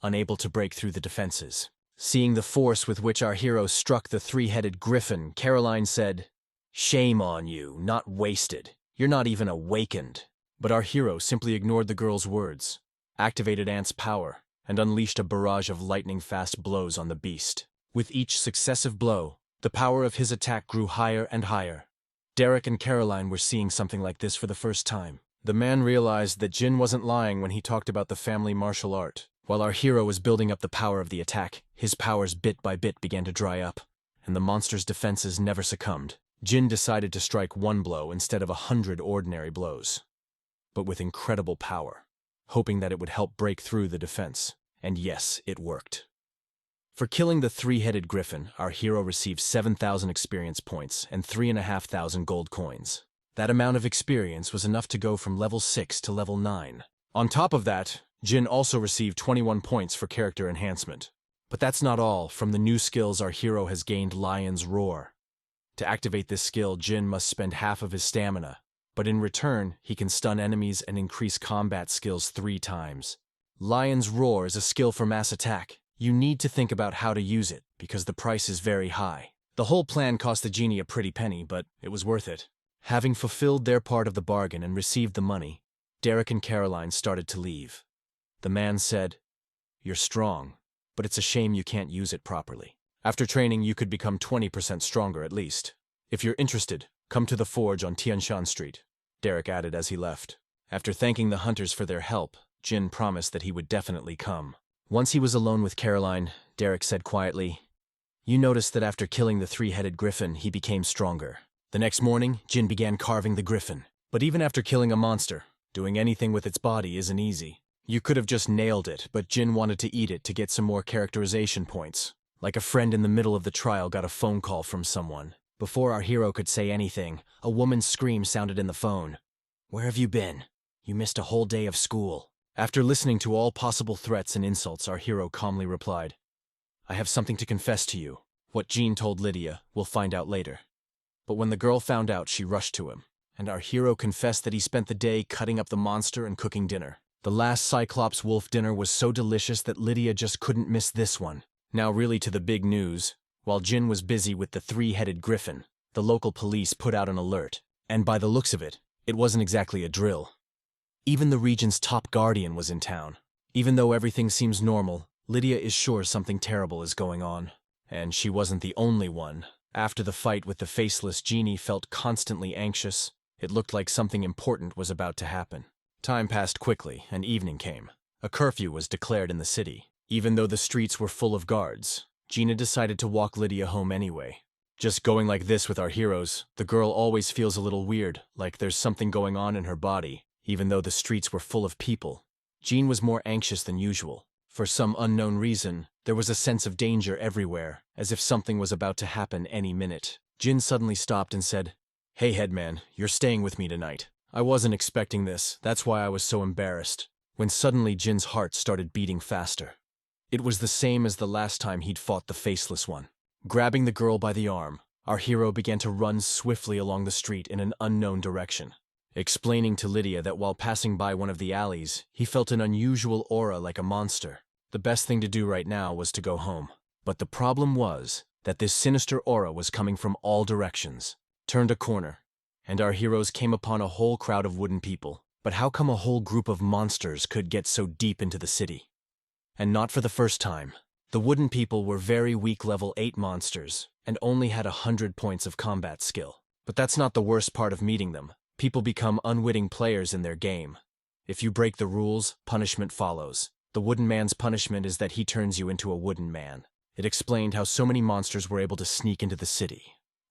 Unable to break through the defenses. Seeing the force with which our hero struck the three-headed griffin, Caroline said, "Shame on you, not wasted. You're not even awakened." But our hero simply ignored the girl's words, activated Ant's power, and unleashed a barrage of lightning-fast blows on the beast. With each successive blow, the power of his attack grew higher and higher. Derek and Caroline were seeing something like this for the first time. The man realized that Jin wasn't lying when he talked about the family martial art. While our hero was building up the power of the attack, his powers bit by bit began to dry up, and the monster's defenses never succumbed. Jin decided to strike one blow instead of 100 ordinary blows, but with incredible power, hoping that it would help break through the defense. And yes, it worked. For killing the three-headed griffin, our hero received 7,000 experience points and 3,500 gold coins. That amount of experience was enough to go from level 6 to level 9. On top of that, Jin also received 21 points for character enhancement. But that's not all. From the new skills, our hero has gained Lion's Roar. To activate this skill, Jin must spend half of his stamina, but in return, he can stun enemies and increase combat skills 3 times. Lion's Roar is a skill for mass attack. You need to think about how to use it, because the price is very high. The whole plan cost the genie a pretty penny, but it was worth it. Having fulfilled their part of the bargain and received the money, Derek and Caroline started to leave. The man said, "You're strong, but it's a shame you can't use it properly. After training, you could become 20% stronger at least. If you're interested, come to the forge on Tianshan Street," Derek added as he left. After thanking the hunters for their help, Jin promised that he would definitely come. Once he was alone with Caroline, Derek said quietly, "You noticed that after killing the three-headed griffin, he became stronger." The next morning, Jin began carving the griffin. But even after killing a monster, doing anything with its body isn't easy. You could have just nailed it, but Jin wanted to eat it to get some more characterization points. Like a friend in the middle of the trial got a phone call from someone. Before our hero could say anything, a woman's scream sounded in the phone. "Where have you been? You missed a whole day of school." After listening to all possible threats and insults, our hero calmly replied, "I have something to confess to you. What Jean told Lydia, we'll find out later." But when the girl found out, she rushed to him, and our hero confessed that he spent the day cutting up the monster and cooking dinner. The last Cyclops wolf dinner was so delicious that Lydia just couldn't miss this one. Now really to the big news. While Jin was busy with the three-headed griffin, the local police put out an alert. And by the looks of it, it wasn't exactly a drill. Even the region's top guardian was in town. Even though everything seems normal, Lydia is sure something terrible is going on. And she wasn't the only one. After the fight with the faceless genie felt constantly anxious. It looked like something important was about to happen. Time passed quickly, and evening came. A curfew was declared in the city. Even though the streets were full of guards, Gina decided to walk Lydia home anyway. Just going like this with our heroes, the girl always feels a little weird, like there's something going on in her body. Even though the streets were full of people, Jean was more anxious than usual. For some unknown reason, there was a sense of danger everywhere, as if something was about to happen any minute. Jin suddenly stopped and said, "Hey headman, you're staying with me tonight." I wasn't expecting this, that's why I was so embarrassed. When suddenly Jin's heart started beating faster. It was the same as the last time he'd fought the faceless one. Grabbing the girl by the arm, our hero began to run swiftly along the street in an unknown direction. Explaining to Lydia that while passing by one of the alleys, he felt an unusual aura like a monster. The best thing to do right now was to go home. But the problem was that this sinister aura was coming from all directions. Turned a corner, and our heroes came upon a whole crowd of wooden people. But how come a whole group of monsters could get so deep into the city? And not for the first time. The wooden people were very weak level 8 monsters, and only had 100 points of combat skill. But that's not the worst part of meeting them. People become unwitting players in their game. If you break the rules, punishment follows. The wooden man's punishment is that he turns you into a wooden man. It explained how so many monsters were able to sneak into the city.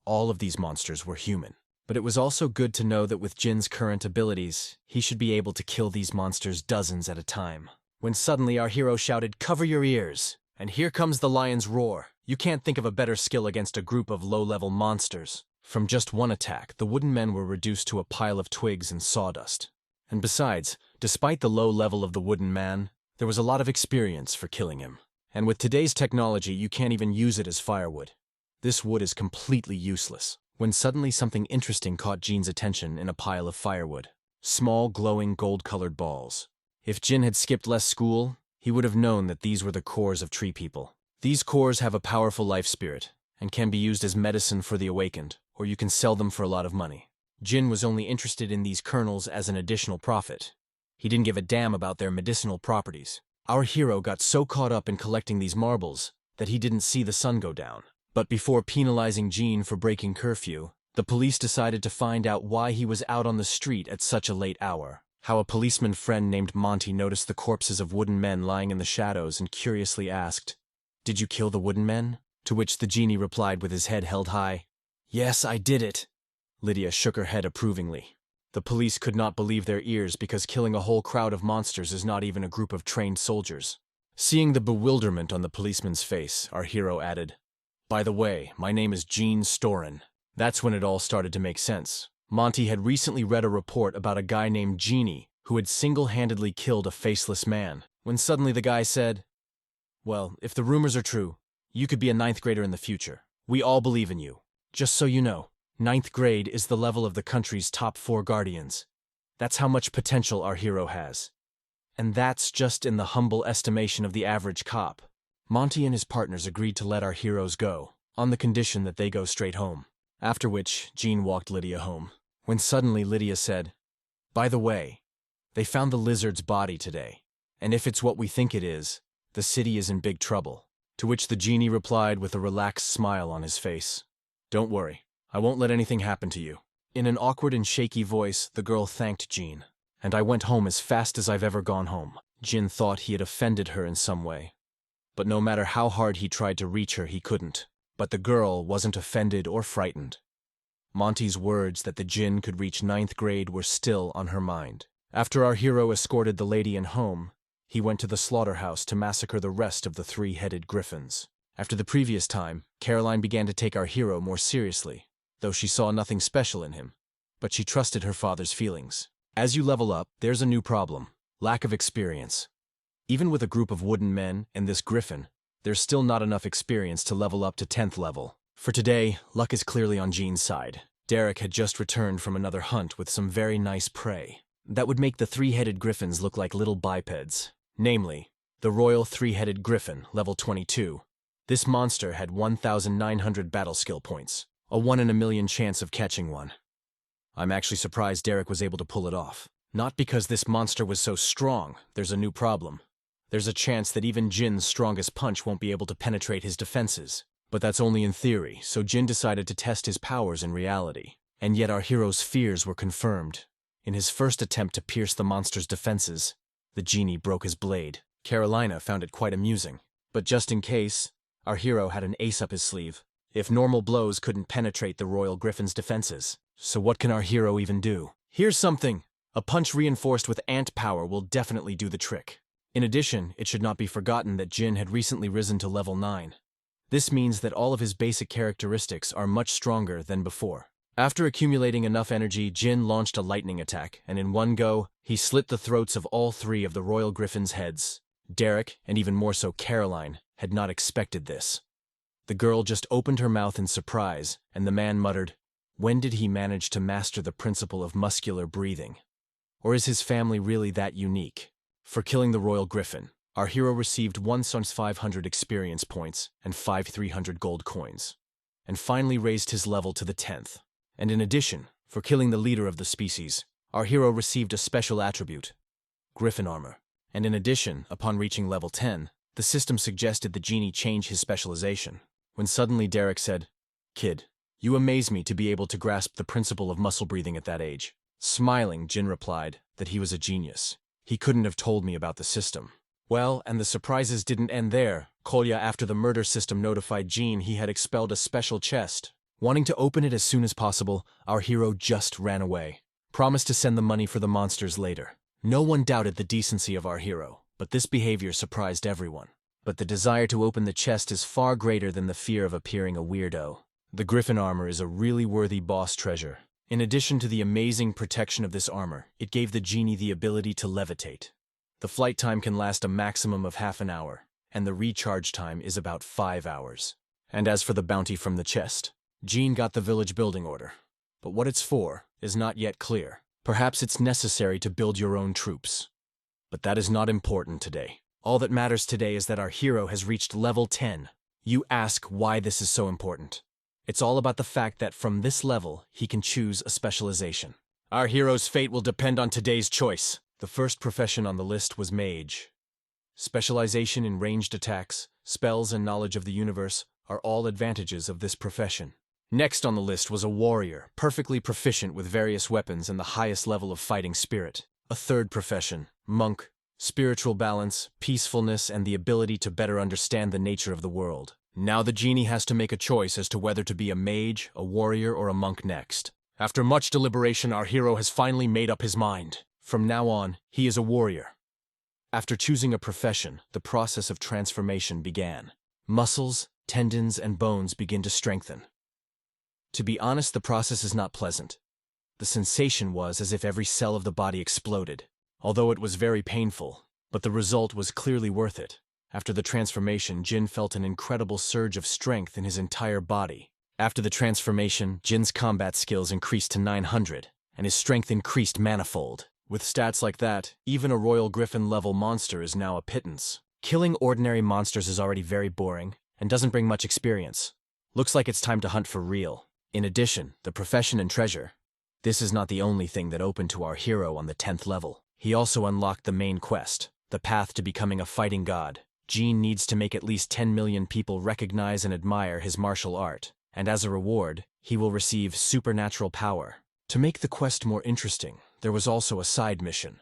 All of these monsters were human. But it was also good to know that with Jin's current abilities, he should be able to kill these monsters dozens at a time. When suddenly our hero shouted, "Cover your ears!" And here comes the lion's roar. You can't think of a better skill against a group of low-level monsters. From just one attack, the wooden men were reduced to a pile of twigs and sawdust. And besides, despite the low level of the wooden man, there was a lot of experience for killing him. And with today's technology, you can't even use it as firewood. This wood is completely useless. When suddenly something interesting caught Jin's attention in a pile of firewood. Small, glowing, gold-colored balls. If Jin had skipped less school, he would have known that these were the cores of tree people. These cores have a powerful life spirit, and can be used as medicine for the awakened, or you can sell them for a lot of money. Jin was only interested in these kernels as an additional profit. He didn't give a damn about their medicinal properties. Our hero got so caught up in collecting these marbles that he didn't see the sun go down. But before penalizing Jin for breaking curfew, the police decided to find out why he was out on the street at such a late hour. How a policeman friend named Monty noticed the corpses of wooden men lying in the shadows and curiously asked, "Did you kill the wooden men?" To which the genie replied with his head held high, "Yes, I did it." Lydia shook her head approvingly. The police could not believe their ears because killing a whole crowd of monsters is not even a group of trained soldiers. Seeing the bewilderment on the policeman's face, our hero added, "By the way, my name is Gene Storin." That's when it all started to make sense. Monty had recently read a report about a guy named Genie who had single-handedly killed a faceless man, when suddenly the guy said, "Well, if the rumors are true, you could be a 9th grader in the future. We all believe in you. Just so you know, 9th grade is the level of the country's top 4 guardians. That's how much potential our hero has. And that's just in the humble estimation of the average cop." Monty and his partners agreed to let our heroes go, on the condition that they go straight home. After which, Jean walked Lydia home. When suddenly Lydia said, "By the way, they found the lizard's body today, and if it's what we think it is, the city is in big trouble." To which the genie replied with a relaxed smile on his face, "Don't worry, I won't let anything happen to you." In an awkward and shaky voice, the girl thanked Jean. "And I went home as fast as I've ever gone home." Jin thought he had offended her in some way. But no matter how hard he tried to reach her, he couldn't. But the girl wasn't offended or frightened. Monty's words that the Jinn could reach 9th grade were still on her mind. After our hero escorted the lady in home, he went to the slaughterhouse to massacre the rest of the 3-headed griffins. After the previous time, Caroline began to take our hero more seriously, though she saw nothing special in him. But she trusted her father's feelings. As you level up, there's a new problem: lack of experience. Even with a group of wooden men and this griffin, there's still not enough experience to level up to 10th level. For today, luck is clearly on Jean's side. Derek had just returned from another hunt with some very nice prey that would make the 3-headed griffins look like little bipeds. Namely, the Royal 3-headed Griffin, level 22. This monster had 1,900 battle skill points, a 1 in a million chance of catching one. I'm actually surprised Derek was able to pull it off. Not because this monster was so strong, there's a new problem. There's a chance that even Jin's strongest punch won't be able to penetrate his defenses. But that's only in theory, so Jin decided to test his powers in reality. And yet our hero's fears were confirmed. In his first attempt to pierce the monster's defenses, the genie broke his blade. Carolina found it quite amusing. But just in case, our hero had an ace up his sleeve. If normal blows couldn't penetrate the Royal Griffin's defenses, so what can our hero even do? Here's something! A punch reinforced with ant power will definitely do the trick. In addition, it should not be forgotten that Jin had recently risen to level 9. This means that all of his basic characteristics are much stronger than before. After accumulating enough energy, Jin launched a lightning attack, and in one go, he slit the throats of all 3 of the Royal Griffin's heads. Derek, and even more so Caroline, had not expected this. The girl just opened her mouth in surprise, and the man muttered, "When did he manage to master the principle of muscular breathing? Or is his family really that unique?" For killing the Royal Griffin, our hero received 1,500 experience points and 5,300 gold coins, and finally raised his level to the 10th. And in addition, For killing the leader of the species, our hero received a special attribute, Griffin armor. And in addition, upon reaching level 10, the system suggested the genie change his specialization. When suddenly Derek said, "Kid, you amaze me to be able to grasp the principle of muscle breathing at that age." Smiling, Jin replied that he was a genius. He couldn't have told me about the system. Well, and the surprises didn't end there. Kolya, after the murder system notified Jin he had expelled a special chest. Wanting to open it as soon as possible, our hero just ran away. Promised to send the money for the monsters later. No one doubted the decency of our hero, but this behavior surprised everyone. But the desire to open the chest is far greater than the fear of appearing a weirdo. The Griffin armor is a really worthy boss treasure. In addition to the amazing protection of this armor, it gave the genie the ability to levitate. The flight time can last a maximum of half an hour, and the recharge time is about 5 hours. And as for the bounty from the chest, Jin got the village building order. But what it's for is not yet clear. Perhaps it's necessary to build your own troops. But that is not important today. All that matters today is that our hero has reached level 10. You ask why this is so important. It's all about the fact that from this level, he can choose a specialization. Our hero's fate will depend on today's choice. The first profession on the list was mage. Specialization in ranged attacks, spells, and knowledge of the universe are all advantages of this profession. Next on the list was a warrior, perfectly proficient with various weapons and the highest level of fighting spirit. A third profession, monk, spiritual balance, peacefulness, and the ability to better understand the nature of the world. Now the genie has to make a choice as to whether to be a mage, a warrior, or a monk next. After much deliberation, our hero has finally made up his mind. From now on, he is a warrior. After choosing a profession, the process of transformation began. Muscles, tendons, and bones begin to strengthen. To be honest, the process is not pleasant. The sensation was as if every cell of the body exploded, although it was very painful, but the result was clearly worth it. After the transformation, Jin felt an incredible surge of strength in his entire body. After the transformation, Jin's combat skills increased to 900, and his strength increased manifold. With stats like that, even a Royal Griffin-level monster is now a pittance. Killing ordinary monsters is already very boring, and doesn't bring much experience. Looks like it's time to hunt for real. In addition, the profession and treasure. This is not the only thing that opened to our hero on the 10th level. He also unlocked the main quest, the path to becoming a fighting god. Jin needs to make at least 10 million people recognize and admire his martial art, and as a reward, he will receive supernatural power. To make the quest more interesting, there was also a side mission.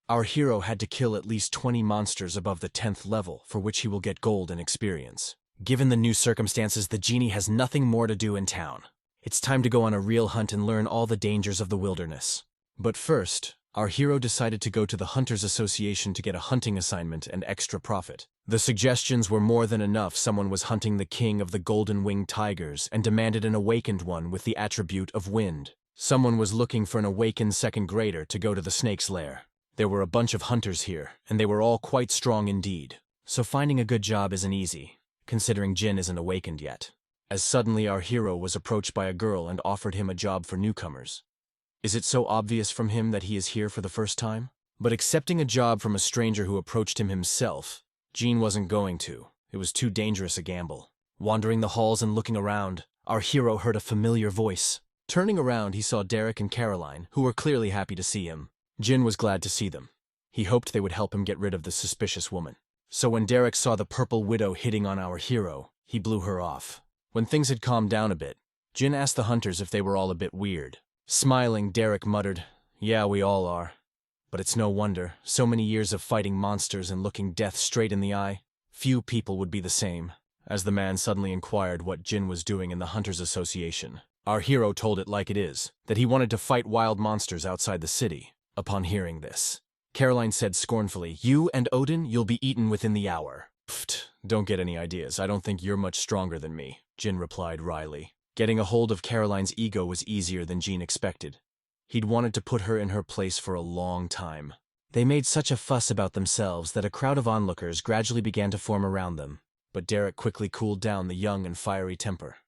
Our hero had to kill at least 20 monsters above the 10th level, for which he will get gold and experience. Given the new circumstances, the genie has nothing more to do in town. It's time to go on a real hunt and learn all the dangers of the wilderness. But first, our hero decided to go to the Hunters Association to get a hunting assignment and extra profit. The suggestions were more than enough. Someone was hunting the king of the golden-winged tigers and demanded an awakened one with the attribute of wind. Someone was looking for an awakened second grader to go to the snake's lair. There were a bunch of hunters here, and they were all quite strong indeed. So finding a good job isn't easy, considering Jin isn't awakened yet. As suddenly our hero was approached by a girl and offered him a job for newcomers. Is it so obvious from him that he is here for the first time? But accepting a job from a stranger who approached him himself, Jin wasn't going to. It was too dangerous a gamble. Wandering the halls and looking around, our hero heard a familiar voice. Turning around, he saw Derek and Caroline, who were clearly happy to see him. Jin was glad to see them. He hoped they would help him get rid of the suspicious woman. So when Derek saw the purple widow hitting on our hero, he blew her off. When things had calmed down a bit, Jin asked the hunters if they were all a bit weird. Smiling, Derek muttered, "Yeah, we all are. But it's no wonder. So many years of fighting monsters and looking death straight in the eye. Few people would be the same." As the man suddenly inquired what Jin was doing in the Hunters Association, our hero told it like it is, that he wanted to fight wild monsters outside the city. Upon hearing this, Caroline said scornfully, "You and Odin, you'll be eaten within the hour." "Pfft, don't get any ideas. I don't think you're much stronger than me," Jin replied wryly. Getting a hold of Caroline's ego was easier than Jin expected. He'd wanted to put her in her place for a long time. They made such a fuss about themselves that a crowd of onlookers gradually began to form around them, but Derek quickly cooled down the young and fiery temper.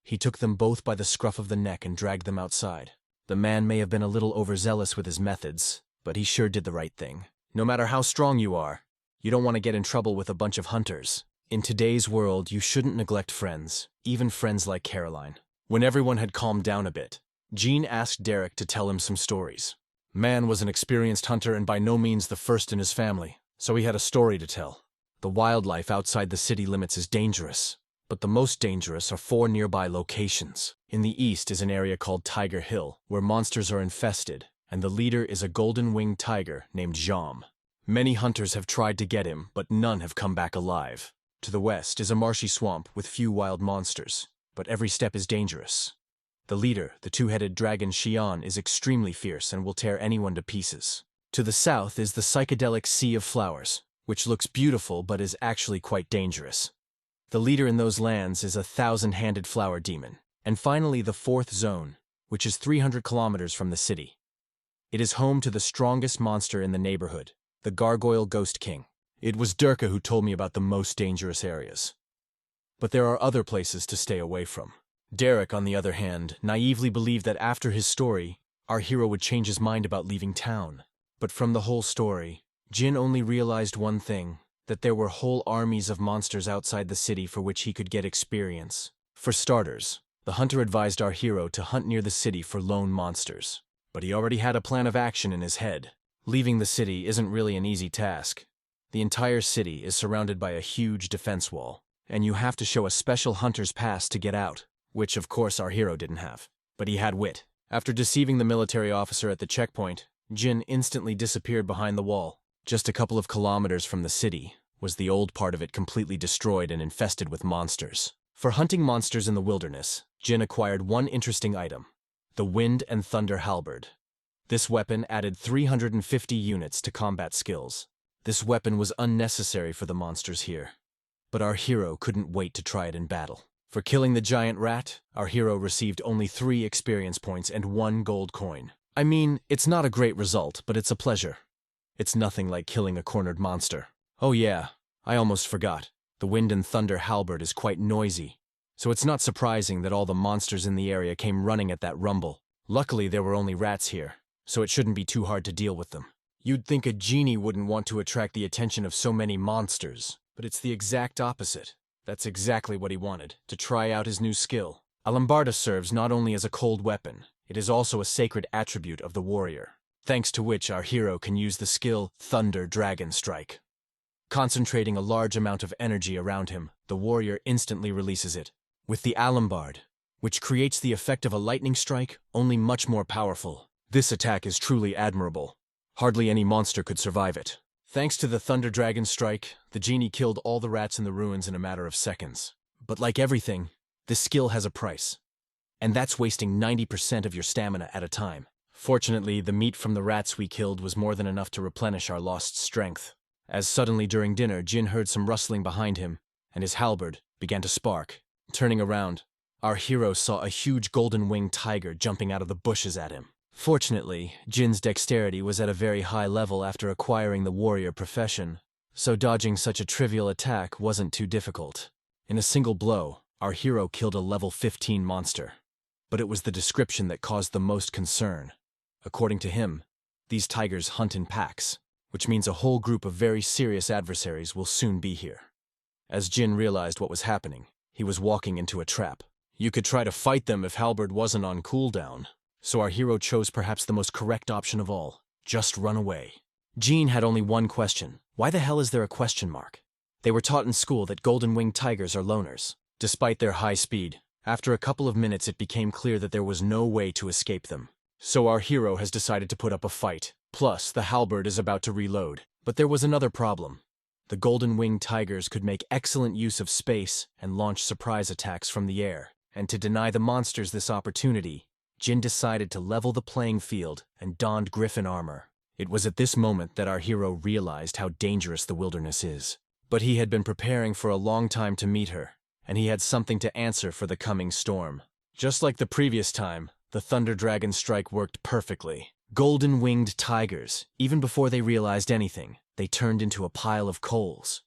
He took them both by the scruff of the neck and dragged them outside. The man may have been a little overzealous with his methods, but he sure did the right thing. No matter how strong you are, you don't want to get in trouble with a bunch of hunters. In today's world, you shouldn't neglect friends, even friends like Caroline. When everyone had calmed down a bit, Gene asked Derek to tell him some stories. Man was an experienced hunter and by no means the first in his family, so he had a story to tell. The wildlife outside the city limits is dangerous, but the most dangerous are 4 nearby locations. In the east is an area called Tiger Hill, where monsters are infested, and the leader is a golden-winged tiger named Jam. Many hunters have tried to get him, but none have come back alive. To the west is a marshy swamp with few wild monsters, but every step is dangerous. The leader, the 2-headed dragon Xian, is extremely fierce and will tear anyone to pieces. To the south is the psychedelic Sea of Flowers, which looks beautiful but is actually quite dangerous. The leader in those lands is a 1,000-handed flower demon. And finally the 4th zone, which is 300 kilometers from the city. It is home to the strongest monster in the neighborhood, the Gargoyle Ghost King. It was Durka who told me about the most dangerous areas. But there are other places to stay away from. Derek, on the other hand, naively believed that after his story, our hero would change his mind about leaving town. But from the whole story, Jin only realized one thing, that there were whole armies of monsters outside the city for which he could get experience. For starters, the hunter advised our hero to hunt near the city for lone monsters. But he already had a plan of action in his head. Leaving the city isn't really an easy task. The entire city is surrounded by a huge defense wall, and you have to show a special hunter's pass to get out, which of course our hero didn't have. But he had wit. After deceiving the military officer at the checkpoint, Jin instantly disappeared behind the wall. Just a couple of kilometers from the city was the old part of it completely destroyed and infested with monsters. For hunting monsters in the wilderness, Jin acquired one interesting item, the Wind and Thunder Halberd. This weapon added 350 units to combat skills. This weapon was unnecessary for the monsters here, but our hero couldn't wait to try it in battle. For killing the giant rat, our hero received only 3 experience points and 1 gold coin. I mean, it's not a great result, but it's a pleasure. It's nothing like killing a cornered monster. Oh yeah, I almost forgot. The Wind and Thunder Halberd is quite noisy, so it's not surprising that all the monsters in the area came running at that rumble. Luckily, there were only rats here, so it shouldn't be too hard to deal with them. You'd think a genie wouldn't want to attract the attention of so many monsters, but it's the exact opposite. That's exactly what he wanted, to try out his new skill. Alambarda serves not only as a cold weapon, it is also a sacred attribute of the warrior, thanks to which our hero can use the skill Thunder Dragon Strike. Concentrating a large amount of energy around him, the warrior instantly releases it. With the Alambard, which creates the effect of a lightning strike, only much more powerful. This attack is truly admirable. Hardly any monster could survive it. Thanks to the Thunder Dragon Strike, the genie killed all the rats in the ruins in a matter of seconds. But like everything, this skill has a price. And that's wasting 90% of your stamina at a time. Fortunately, the meat from the rats we killed was more than enough to replenish our lost strength. As suddenly during dinner, Jin heard some rustling behind him, and his halberd began to spark. Turning around, our hero saw a huge golden-winged tiger jumping out of the bushes at him. Fortunately, Jin's dexterity was at a very high level after acquiring the warrior profession, so dodging such a trivial attack wasn't too difficult. In a single blow, our hero killed a level 15 monster. But it was the description that caused the most concern. According to him, these tigers hunt in packs, which means a whole group of very serious adversaries will soon be here. As Jin realized what was happening, he was walking into a trap. You could try to fight them if Halberd wasn't on cooldown. So our hero chose perhaps the most correct option of all, just run away. Jean had only one question. Why the hell is there a question mark? They were taught in school that golden-winged tigers are loners. Despite their high speed, after a couple of minutes it became clear that there was no way to escape them. So our hero has decided to put up a fight. Plus, the halberd is about to reload. But there was another problem. The golden-winged tigers could make excellent use of space and launch surprise attacks from the air. And to deny the monsters this opportunity, Jin decided to level the playing field and donned Griffin armor. It was at this moment that our hero realized how dangerous the wilderness is. But he had been preparing for a long time to meet her, and he had something to answer for the coming storm. Just like the previous time, the Thunder Dragon Strike worked perfectly. Golden-winged tigers, even before they realized anything, they turned into a pile of coals.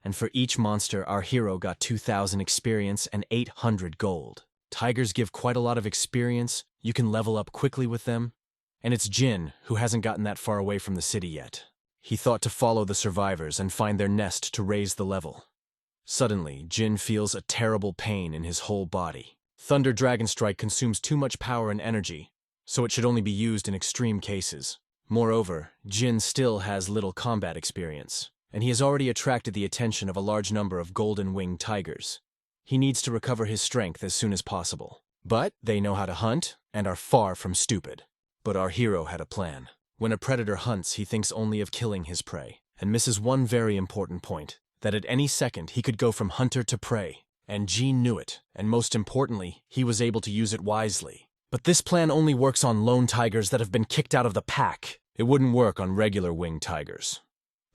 And for each monster, our hero got 2,000 experience and 800 gold. Tigers give quite a lot of experience, you can level up quickly with them, and it's Jin who hasn't gotten that far away from the city yet. He thought to follow the survivors and find their nest to raise the level. Suddenly, Jin feels a terrible pain in his whole body. Thunder Dragon Strike consumes too much power and energy, so it should only be used in extreme cases. Moreover, Jin still has little combat experience, and he has already attracted the attention of a large number of golden-winged tigers. He needs to recover his strength as soon as possible. But they know how to hunt and are far from stupid. But our hero had a plan. When a predator hunts, he thinks only of killing his prey, and misses one very important point, that at any second he could go from hunter to prey. And Jin knew it, and most importantly, he was able to use it wisely. But this plan only works on lone tigers that have been kicked out of the pack. It wouldn't work on regular winged tigers.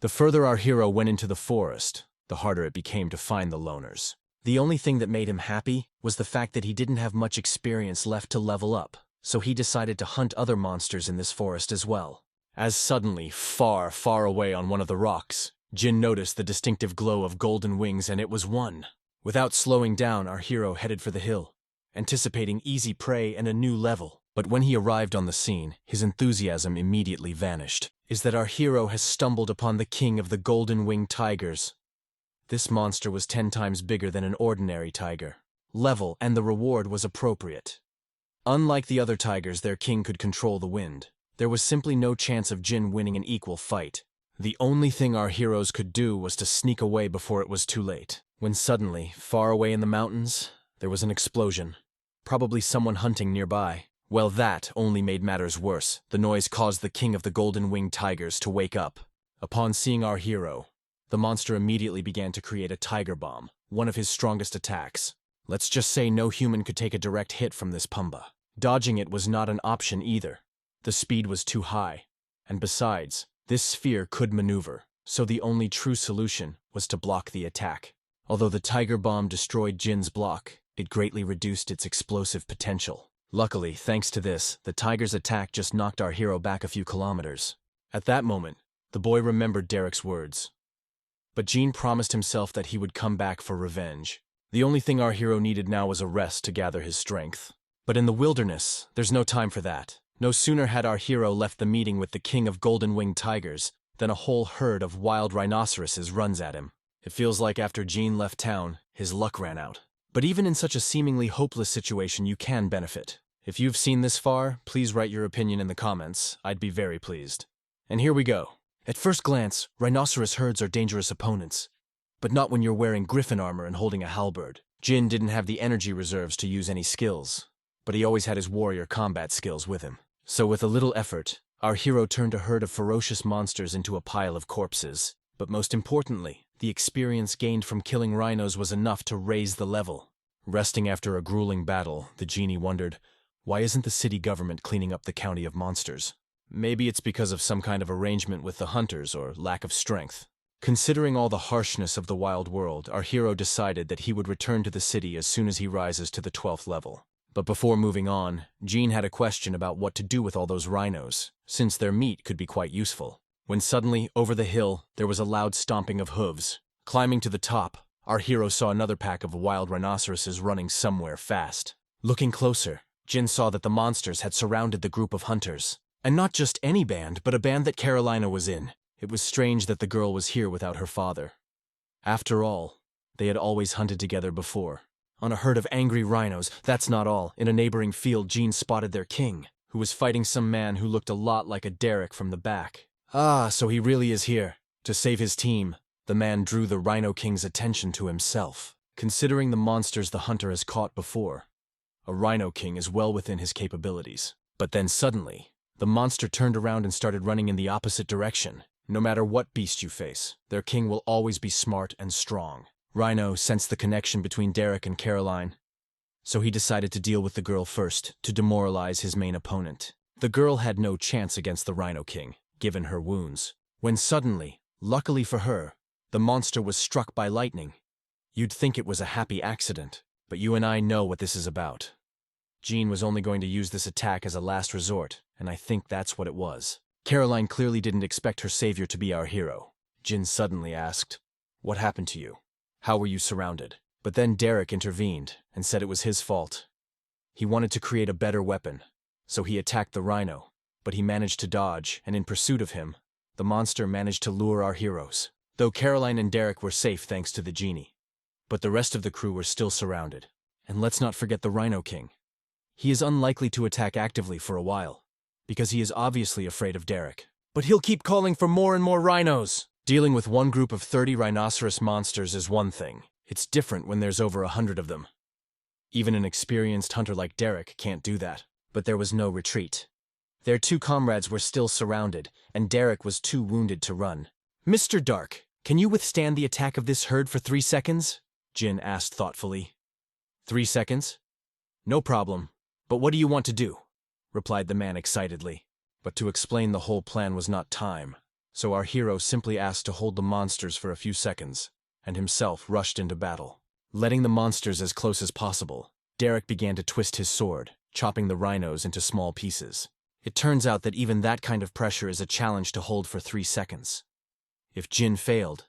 The further our hero went into the forest, the harder it became to find the loners. The only thing that made him happy was the fact that he didn't have much experience left to level up, so he decided to hunt other monsters in this forest as well. As suddenly, far, far away on one of the rocks, Jin noticed the distinctive glow of golden wings, and it was one. Without slowing down, our hero headed for the hill, anticipating easy prey and a new level. But when he arrived on the scene, his enthusiasm immediately vanished. Is that our hero has stumbled upon the king of the golden-winged tigers. This monster was 10 times bigger than an ordinary tiger. Level, and the reward was appropriate. Unlike the other tigers, their king could control the wind. There was simply no chance of Jin winning an equal fight. The only thing our heroes could do was to sneak away before it was too late. When suddenly, far away in the mountains, there was an explosion. Probably someone hunting nearby. Well, that only made matters worse. The noise caused the king of the golden-winged tigers to wake up. Upon seeing our hero, the monster immediately began to create a tiger bomb, one of his strongest attacks. Let's just say no human could take a direct hit from this Pumba. Dodging it was not an option either. The speed was too high. And besides, this sphere could maneuver, so the only true solution was to block the attack. Although the tiger bomb destroyed Jin's block, it greatly reduced its explosive potential. Luckily, thanks to this, the tiger's attack just knocked our hero back a few kilometers. At that moment, the boy remembered Derek's words. But Jin promised himself that he would come back for revenge. The only thing our hero needed now was a rest to gather his strength. But in the wilderness, there's no time for that. No sooner had our hero left the meeting with the king of golden-winged tigers than a whole herd of wild rhinoceroses runs at him. It feels like after Jin left town, his luck ran out. But even in such a seemingly hopeless situation, you can benefit. If you've seen this far, please write your opinion in the comments. I'd be very pleased. And here we go. At first glance, rhinoceros herds are dangerous opponents. But not when you're wearing Griffin armor and holding a halberd. Jin didn't have the energy reserves to use any skills, but he always had his warrior combat skills with him. So with a little effort, our hero turned a herd of ferocious monsters into a pile of corpses. But most importantly, the experience gained from killing rhinos was enough to raise the level. Resting after a grueling battle, the genie wondered, why isn't the city government cleaning up the county of monsters? Maybe it's because of some kind of arrangement with the hunters or lack of strength. Considering all the harshness of the wild world, our hero decided that he would return to the city as soon as he rises to the 12th level. But before moving on, Jin had a question about what to do with all those rhinos, since their meat could be quite useful. When suddenly, over the hill, there was a loud stomping of hooves. Climbing to the top, our hero saw another pack of wild rhinoceroses running somewhere fast. Looking closer, Jin saw that the monsters had surrounded the group of hunters. And not just any band, but a band that Carolina was in. It was strange that the girl was here without her father. After all, they had always hunted together before. On a herd of angry rhinos, that's not all. In a neighboring field, Jin spotted their king, who was fighting some man who looked a lot like a Derek from the back. Ah, so he really is here. To save his team, the man drew the Rhino King's attention to himself. Considering the monsters the hunter has caught before, a Rhino King is well within his capabilities. But then suddenly, the monster turned around and started running in the opposite direction. No matter what beast you face, their king will always be smart and strong. Rhino sensed the connection between Derek and Caroline, so he decided to deal with the girl first to demoralize his main opponent. The girl had no chance against the Rhino King, given her wounds. When suddenly, luckily for her, the monster was struck by lightning. You'd think it was a happy accident, but you and I know what this is about. Jin was only going to use this attack as a last resort, and I think that's what it was. Caroline clearly didn't expect her savior to be our hero. Jin suddenly asked, "What happened to you? How were you surrounded?" But then Derek intervened and said it was his fault. He wanted to create a better weapon, so he attacked the rhino, but he managed to dodge, and in pursuit of him, the monster managed to lure our heroes. Though Caroline and Derek were safe thanks to the genie, but the rest of the crew were still surrounded. And let's not forget the Rhino King. He is unlikely to attack actively for a while, because he is obviously afraid of Derek. But he'll keep calling for more and more rhinos. Dealing with one group of 30 rhinoceros monsters is one thing. It's different when there's over 100 of them. Even an experienced hunter like Derek can't do that. But there was no retreat. Their two comrades were still surrounded, and Derek was too wounded to run. "Mr. Dark, can you withstand the attack of this herd for 3 seconds?" Jin asked thoughtfully. 3 seconds? No problem. But what do you want to do? Replied the man excitedly. But to explain the whole plan was not time, so our hero simply asked to hold the monsters for a few seconds, and himself rushed into battle. Letting the monsters as close as possible, Derek began to twist his sword, chopping the rhinos into small pieces. It turns out that even that kind of pressure is a challenge to hold for 3 seconds. If Jin failed,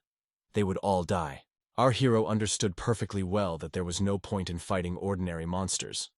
they would all die. Our hero understood perfectly well that there was no point in fighting ordinary monsters,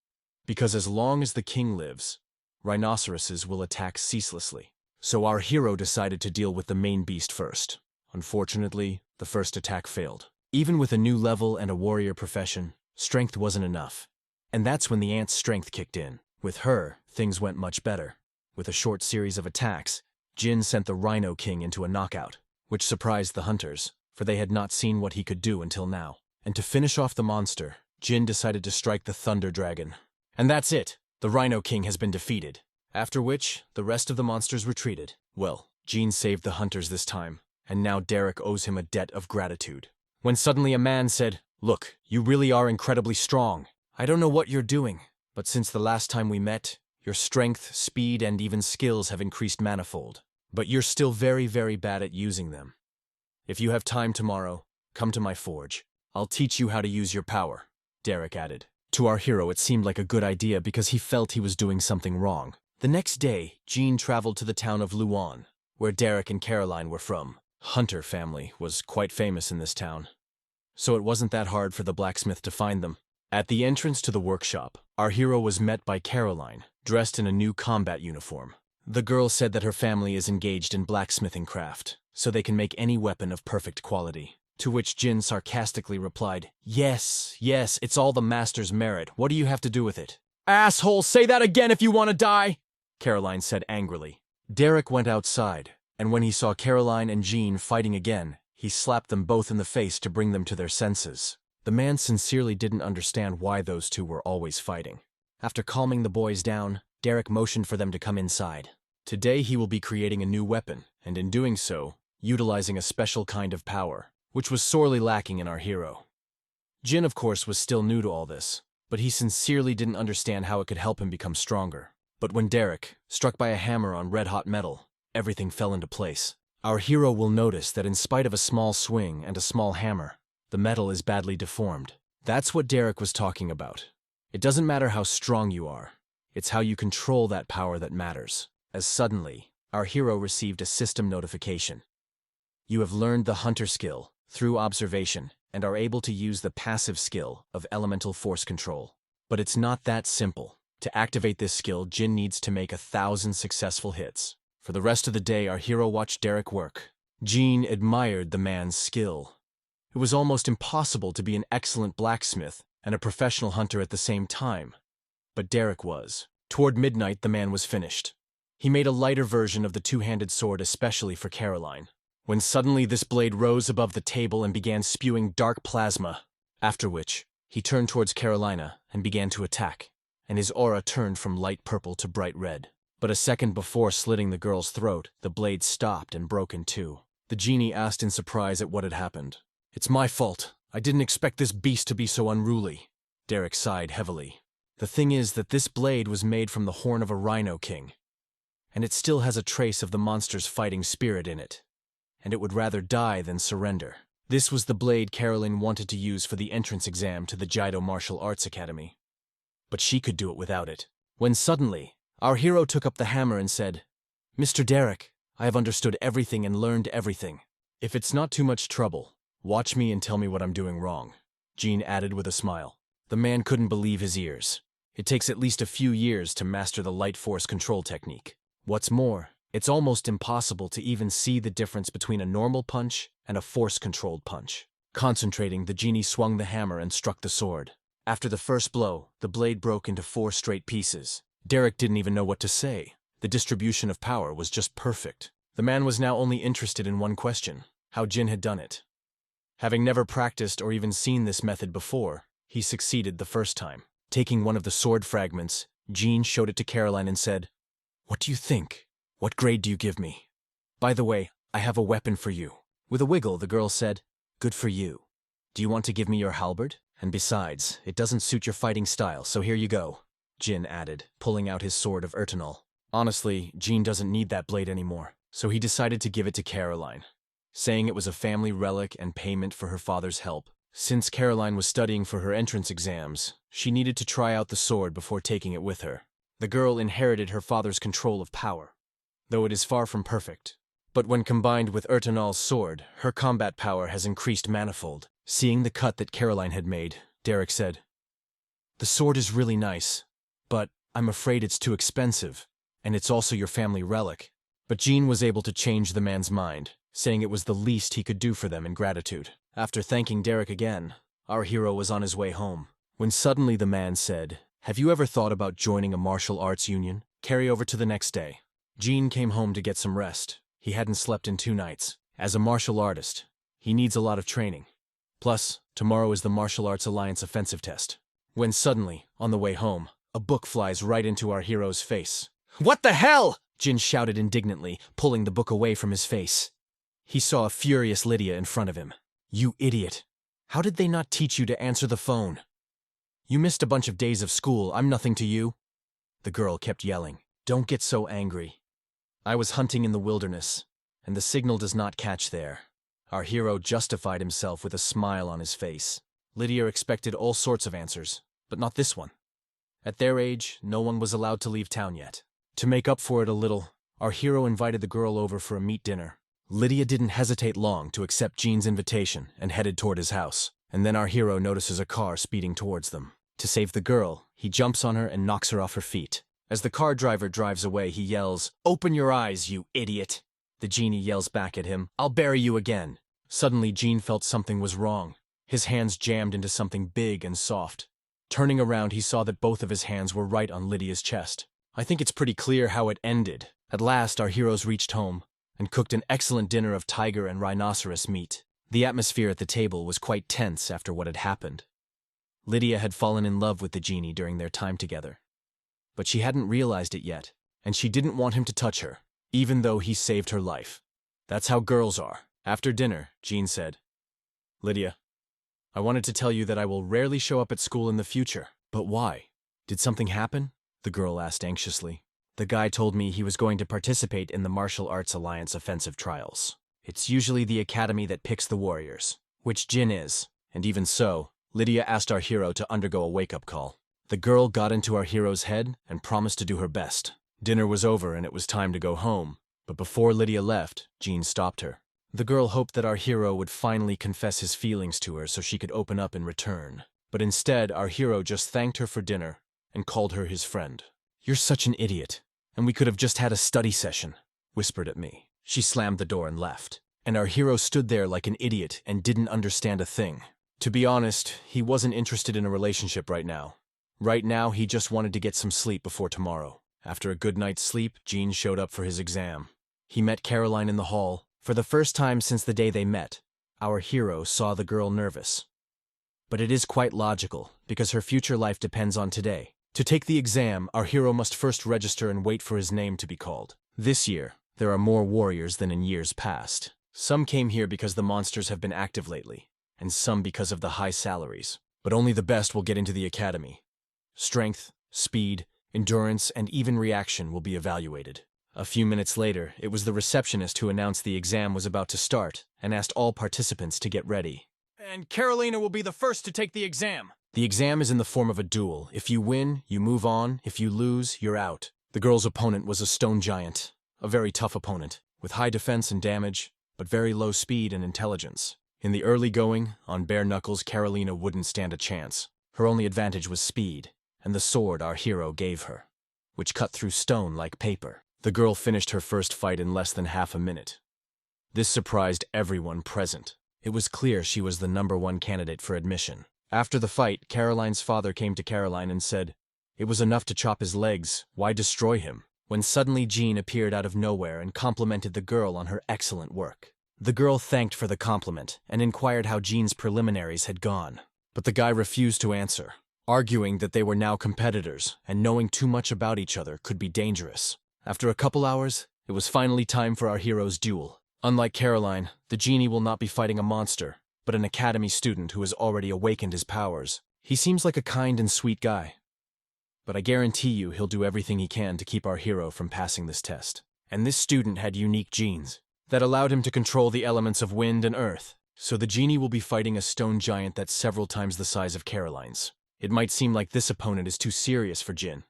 because as long as the king lives, rhinoceroses will attack ceaselessly. So our hero decided to deal with the main beast first. Unfortunately, the first attack failed. Even with a new level and a warrior profession, strength wasn't enough. And that's when the ant's strength kicked in. With her, things went much better. With a short series of attacks, Jin sent the Rhino King into a knockout, which surprised the hunters, for they had not seen what he could do until now. And to finish off the monster, Jin decided to strike the Thunder Dragon. And that's it! The Rhino King has been defeated. After which, the rest of the monsters retreated. Well, Jin saved the hunters this time, and now Derek owes him a debt of gratitude. When suddenly a man said, "Look, you really are incredibly strong. I don't know what you're doing, but since the last time we met, your strength, speed, and even skills have increased manifold. But you're still very, very bad at using them. If you have time tomorrow, come to my forge. I'll teach you how to use your power," Derek added. To our hero, it seemed like a good idea because he felt he was doing something wrong. The next day, Jean traveled to the town of Luan, where Derek and Caroline were from. Hunter family was quite famous in this town, so it wasn't that hard for the blacksmith to find them. At the entrance to the workshop, our hero was met by Caroline, dressed in a new combat uniform. The girl said that her family is engaged in blacksmithing craft, so they can make any weapon of perfect quality. To which Jin sarcastically replied, Yes, it's all the master's merit. What do you have to do with it?" "Asshole, say that again if you want to die!" Caroline said angrily. Derek went outside, and when he saw Caroline and Jean fighting again, he slapped them both in the face to bring them to their senses. The man sincerely didn't understand why those two were always fighting. After calming the boys down, Derek motioned for them to come inside. Today he will be creating a new weapon, and in doing so, utilizing a special kind of power, which was sorely lacking in our hero. Jin, of course, was still new to all this, but he sincerely didn't understand how it could help him become stronger. But when Derek, struck by a hammer on red-hot metal, everything fell into place. Our hero will notice that in spite of a small swing and a small hammer, the metal is badly deformed. That's what Derek was talking about. It doesn't matter how strong you are. It's how you control that power that matters. As suddenly, our hero received a system notification. You have learned the hunter skill through observation and are able to use the passive skill of elemental force control. But it's not that simple. To activate this skill, Jin needs to make 1,000 successful hits. For the rest of the day, our hero watched Derek work. Jean admired the man's skill. It was almost impossible to be an excellent blacksmith and a professional hunter at the same time. But Derek was. Toward midnight, the man was finished. He made a lighter version of the two-handed sword especially for Caroline, when suddenly this blade rose above the table and began spewing dark plasma, after which he turned towards Carolina and began to attack, and his aura turned from light purple to bright red. But a second before slitting the girl's throat, the blade stopped and broke in two. The genie asked in surprise at what had happened. "It's my fault. I didn't expect this beast to be so unruly." Derek sighed heavily. "The thing is that this blade was made from the horn of a Rhino King, and it still has a trace of the monster's fighting spirit in it, and it would rather die than surrender." This was the blade Caroline wanted to use for the entrance exam to the Jaido Martial Arts Academy, but she could do it without it. When suddenly, our hero took up the hammer and said, "Mr. Derek, I have understood everything and learned everything. If it's not too much trouble, watch me and tell me what I'm doing wrong," Jean added with a smile. The man couldn't believe his ears. It takes at least a few years to master the light force control technique. What's more, it's almost impossible to even see the difference between a normal punch and a force-controlled punch. Concentrating, the genie swung the hammer and struck the sword. After the first blow, the blade broke into 4 straight pieces. Derek didn't even know what to say. The distribution of power was just perfect. The man was now only interested in one question: how Jin had done it. Having never practiced or even seen this method before, he succeeded the first time. Taking one of the sword fragments, Jin showed it to Caroline and said, "What do you think? What grade do you give me? By the way, I have a weapon for you." With a wiggle, the girl said, "Good for you. Do you want to give me your halberd? And besides, it doesn't suit your fighting style, so here you go," Jin added, pulling out his sword of Ertinol. Honestly, Jin doesn't need that blade anymore, so he decided to give it to Caroline, saying it was a family relic and payment for her father's help. Since Caroline was studying for her entrance exams, she needed to try out the sword before taking it with her. The girl inherited her father's control of power, though it is far from perfect. But when combined with Ertinol's sword, her combat power has increased manifold. Seeing the cut that Caroline had made, Derek said, "The sword is really nice, but I'm afraid it's too expensive, and it's also your family relic." But Jin was able to change the man's mind, saying it was the least he could do for them in gratitude. After thanking Derek again, our hero was on his way home, when suddenly the man said, "Have you ever thought about joining a martial arts union? Carry over to the next day." Jin came home to get some rest. He hadn't slept in 2 nights. As a martial artist, he needs a lot of training. Plus, tomorrow is the Martial Arts Alliance offensive test. When suddenly, on the way home, a book flies right into our hero's face. "What the hell?" Jin shouted indignantly, pulling the book away from his face. He saw a furious Lydia in front of him. "You idiot. How did they not teach you to answer the phone? You missed a bunch of days of school. I'm nothing to you." The girl kept yelling, "Don't get so angry. I was hunting in the wilderness, and the signal does not catch there." Our hero justified himself with a smile on his face. Lydia expected all sorts of answers, but not this one. At their age, no one was allowed to leave town yet. To make up for it a little, our hero invited the girl over for a meat dinner. Lydia didn't hesitate long to accept Jin's invitation and headed toward his house, and then our hero notices a car speeding towards them. To save the girl, he jumps on her and knocks her off her feet. As the car driver drives away, he yells, "Open your eyes, you idiot!" The genie yells back at him, "I'll bury you again." Suddenly, Jin felt something was wrong. His hands jammed into something big and soft. Turning around, he saw that both of his hands were right on Lydia's chest. I think it's pretty clear how it ended. At last, our heroes reached home and cooked an excellent dinner of tiger and rhinoceros meat. The atmosphere at the table was quite tense after what had happened. Lydia had fallen in love with the genie during their time together, but she hadn't realized it yet, and she didn't want him to touch her, even though he saved her life. That's how girls are. After dinner, Jin said, "Lydia, I wanted to tell you that I will rarely show up at school in the future." "But why? Did something happen?" the girl asked anxiously. "The guy told me he was going to participate in the Martial Arts Alliance offensive trials. It's usually the academy that picks the warriors, which Jin is, and even so, Lydia asked our hero to undergo a wake-up call. The girl got into our hero's head and promised to do her best. Dinner was over and it was time to go home, but before Lydia left, Jin stopped her. The girl hoped that our hero would finally confess his feelings to her so she could open up in return. But instead, our hero just thanked her for dinner and called her his friend. "You're such an idiot, and we could have just had a study session," whispered at me. She slammed the door and left, and our hero stood there like an idiot and didn't understand a thing. To be honest, he wasn't interested in a relationship right now. Right now, he just wanted to get some sleep before tomorrow. After a good night's sleep, Jin showed up for his exam. He met Caroline in the hall. For the first time since the day they met, our hero saw the girl nervous. But it is quite logical, because her future life depends on today. To take the exam, our hero must first register and wait for his name to be called. This year, there are more warriors than in years past. Some came here because the monsters have been active lately, and some because of the high salaries. But only the best will get into the academy. Strength, speed, endurance, and even reaction will be evaluated. A few minutes later, it was the receptionist who announced the exam was about to start and asked all participants to get ready. "And Carolina will be the first to take the exam." The exam is in the form of a duel. If you win, you move on. If you lose, you're out. The girl's opponent was a stone giant, a very tough opponent, with high defense and damage, but very low speed and intelligence. In the early going, on bare knuckles, Carolina wouldn't stand a chance. Her only advantage was speed, and the sword our hero gave her, which cut through stone like paper. The girl finished her first fight in less than half a minute. This surprised everyone present. It was clear she was the #1 candidate for admission. After the fight, Caroline's father came to Caroline and said, "It was enough to chop his legs, why destroy him?" When suddenly Jean appeared out of nowhere and complimented the girl on her excellent work. The girl thanked for the compliment and inquired how Jean's preliminaries had gone. But the guy refused to answer, arguing that they were now competitors and knowing too much about each other could be dangerous. After a couple hours, it was finally time for our hero's duel. Unlike Caroline, the genie will not be fighting a monster, but an academy student who has already awakened his powers. He seems like a kind and sweet guy, but I guarantee you he'll do everything he can to keep our hero from passing this test. And this student had unique genes that allowed him to control the elements of wind and earth. So the genie will be fighting a stone giant that's several times the size of Caroline's. It might seem like this opponent is too serious for Jin,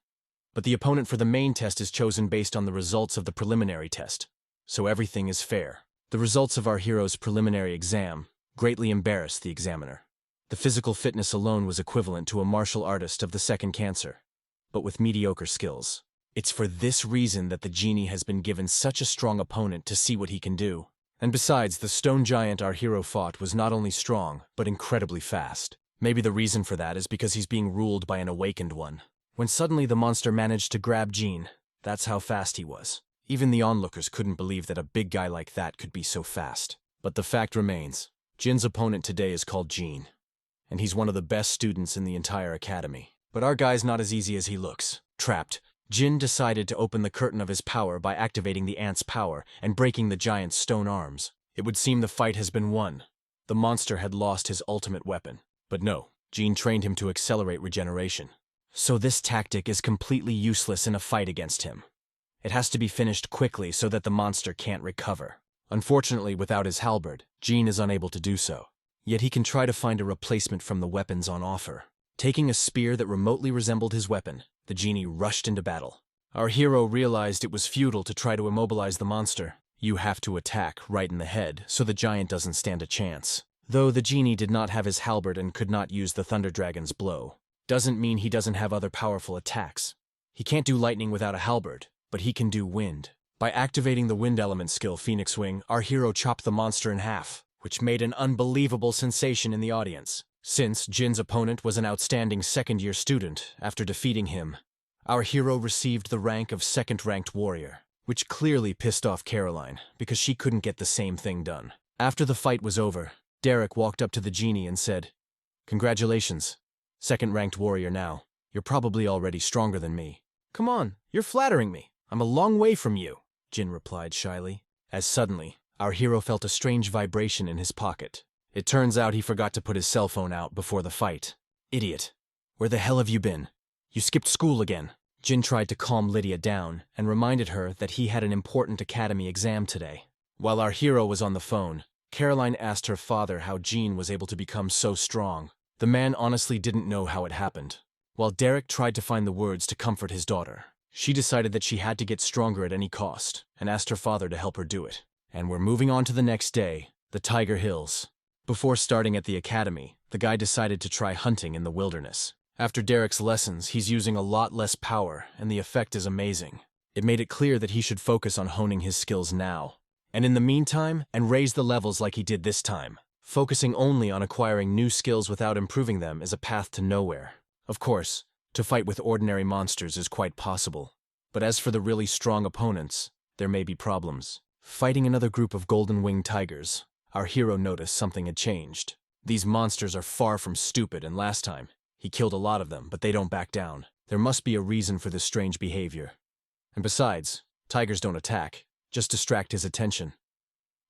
but the opponent for the main test is chosen based on the results of the preliminary test, so everything is fair. The results of our hero's preliminary exam greatly embarrassed the examiner. The physical fitness alone was equivalent to a martial artist of the second cancer, but with mediocre skills. It's for this reason that the genie has been given such a strong opponent to see what he can do. And besides, the stone giant our hero fought was not only strong, but incredibly fast. Maybe the reason for that is because he's being ruled by an awakened one. When suddenly the monster managed to grab Jean, that's how fast he was. Even the onlookers couldn't believe that a big guy like that could be so fast. But the fact remains, Jin's opponent today is called Jean, and he's one of the best students in the entire academy. But our guy's not as easy as he looks. Trapped, Jin decided to open the curtain of his power by activating the ant's power and breaking the giant's stone arms. It would seem the fight has been won. The monster had lost his ultimate weapon. But no, Jin trained him to accelerate regeneration. So this tactic is completely useless in a fight against him. It has to be finished quickly so that the monster can't recover. Unfortunately, without his halberd, Jin is unable to do so. Yet he can try to find a replacement from the weapons on offer. Taking a spear that remotely resembled his weapon, the genie rushed into battle. Our hero realized it was futile to try to immobilize the monster. You have to attack right in the head, so the giant doesn't stand a chance. Though the genie did not have his halberd and could not use the Thunder Dragon's blow, doesn't mean he doesn't have other powerful attacks. He can't do lightning without a halberd, but he can do wind. By activating the wind element skill Phoenix Wing, our hero chopped the monster in half, which made an unbelievable sensation in the audience. Since Jin's opponent was an outstanding second-year student, after defeating him, our hero received the rank of second-ranked warrior, which clearly pissed off Caroline, because she couldn't get the same thing done. After the fight was over, Derek walked up to the genie and said, "Congratulations, second-ranked warrior now. You're probably already stronger than me." "Come on, you're flattering me. I'm a long way from you," Jin replied shyly, as suddenly, our hero felt a strange vibration in his pocket. It turns out he forgot to put his cell phone out before the fight. "Idiot. Where the hell have you been? You skipped school again." Jin tried to calm Lydia down and reminded her that he had an important academy exam today. While our hero was on the phone, Caroline asked her father how Jean was able to become so strong. The man honestly didn't know how it happened. While Derek tried to find the words to comfort his daughter, she decided that she had to get stronger at any cost and asked her father to help her do it. And we're moving on to the next day, the Tiger Hills. Before starting at the academy, the guy decided to try hunting in the wilderness. After Derek's lessons, he's using a lot less power, and the effect is amazing. It made it clear that he should focus on honing his skills now, and in the meantime, and raise the levels like he did this time. Focusing only on acquiring new skills without improving them is a path to nowhere. Of course, to fight with ordinary monsters is quite possible, but as for the really strong opponents, there may be problems. Fighting another group of golden-winged tigers, our hero noticed something had changed. These monsters are far from stupid, and last time, he killed a lot of them, but they don't back down. There must be a reason for this strange behavior. And besides, tigers don't attack, just distract his attention.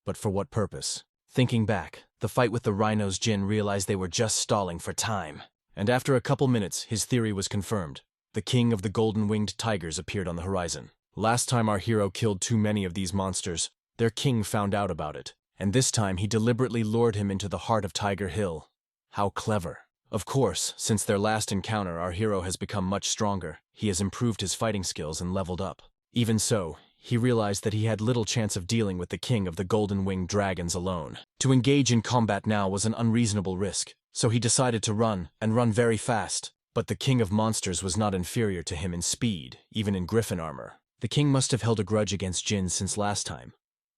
But for what purpose? Thinking back, the fight with the rhinos, Jin realized they were just stalling for time. And after a couple minutes, his theory was confirmed. The king of the golden-winged tigers appeared on the horizon. Last time our hero killed too many of these monsters, their king found out about it. And this time he deliberately lured him into the heart of Tiger Hill. How clever. Of course, since their last encounter, our hero has become much stronger. He has improved his fighting skills and leveled up. Even so, he realized that he had little chance of dealing with the king of the golden-winged dragons alone. To engage in combat now was an unreasonable risk, so he decided to run, and run very fast. But the king of monsters was not inferior to him in speed, even in Griffin armor. The king must have held a grudge against Jin since last time.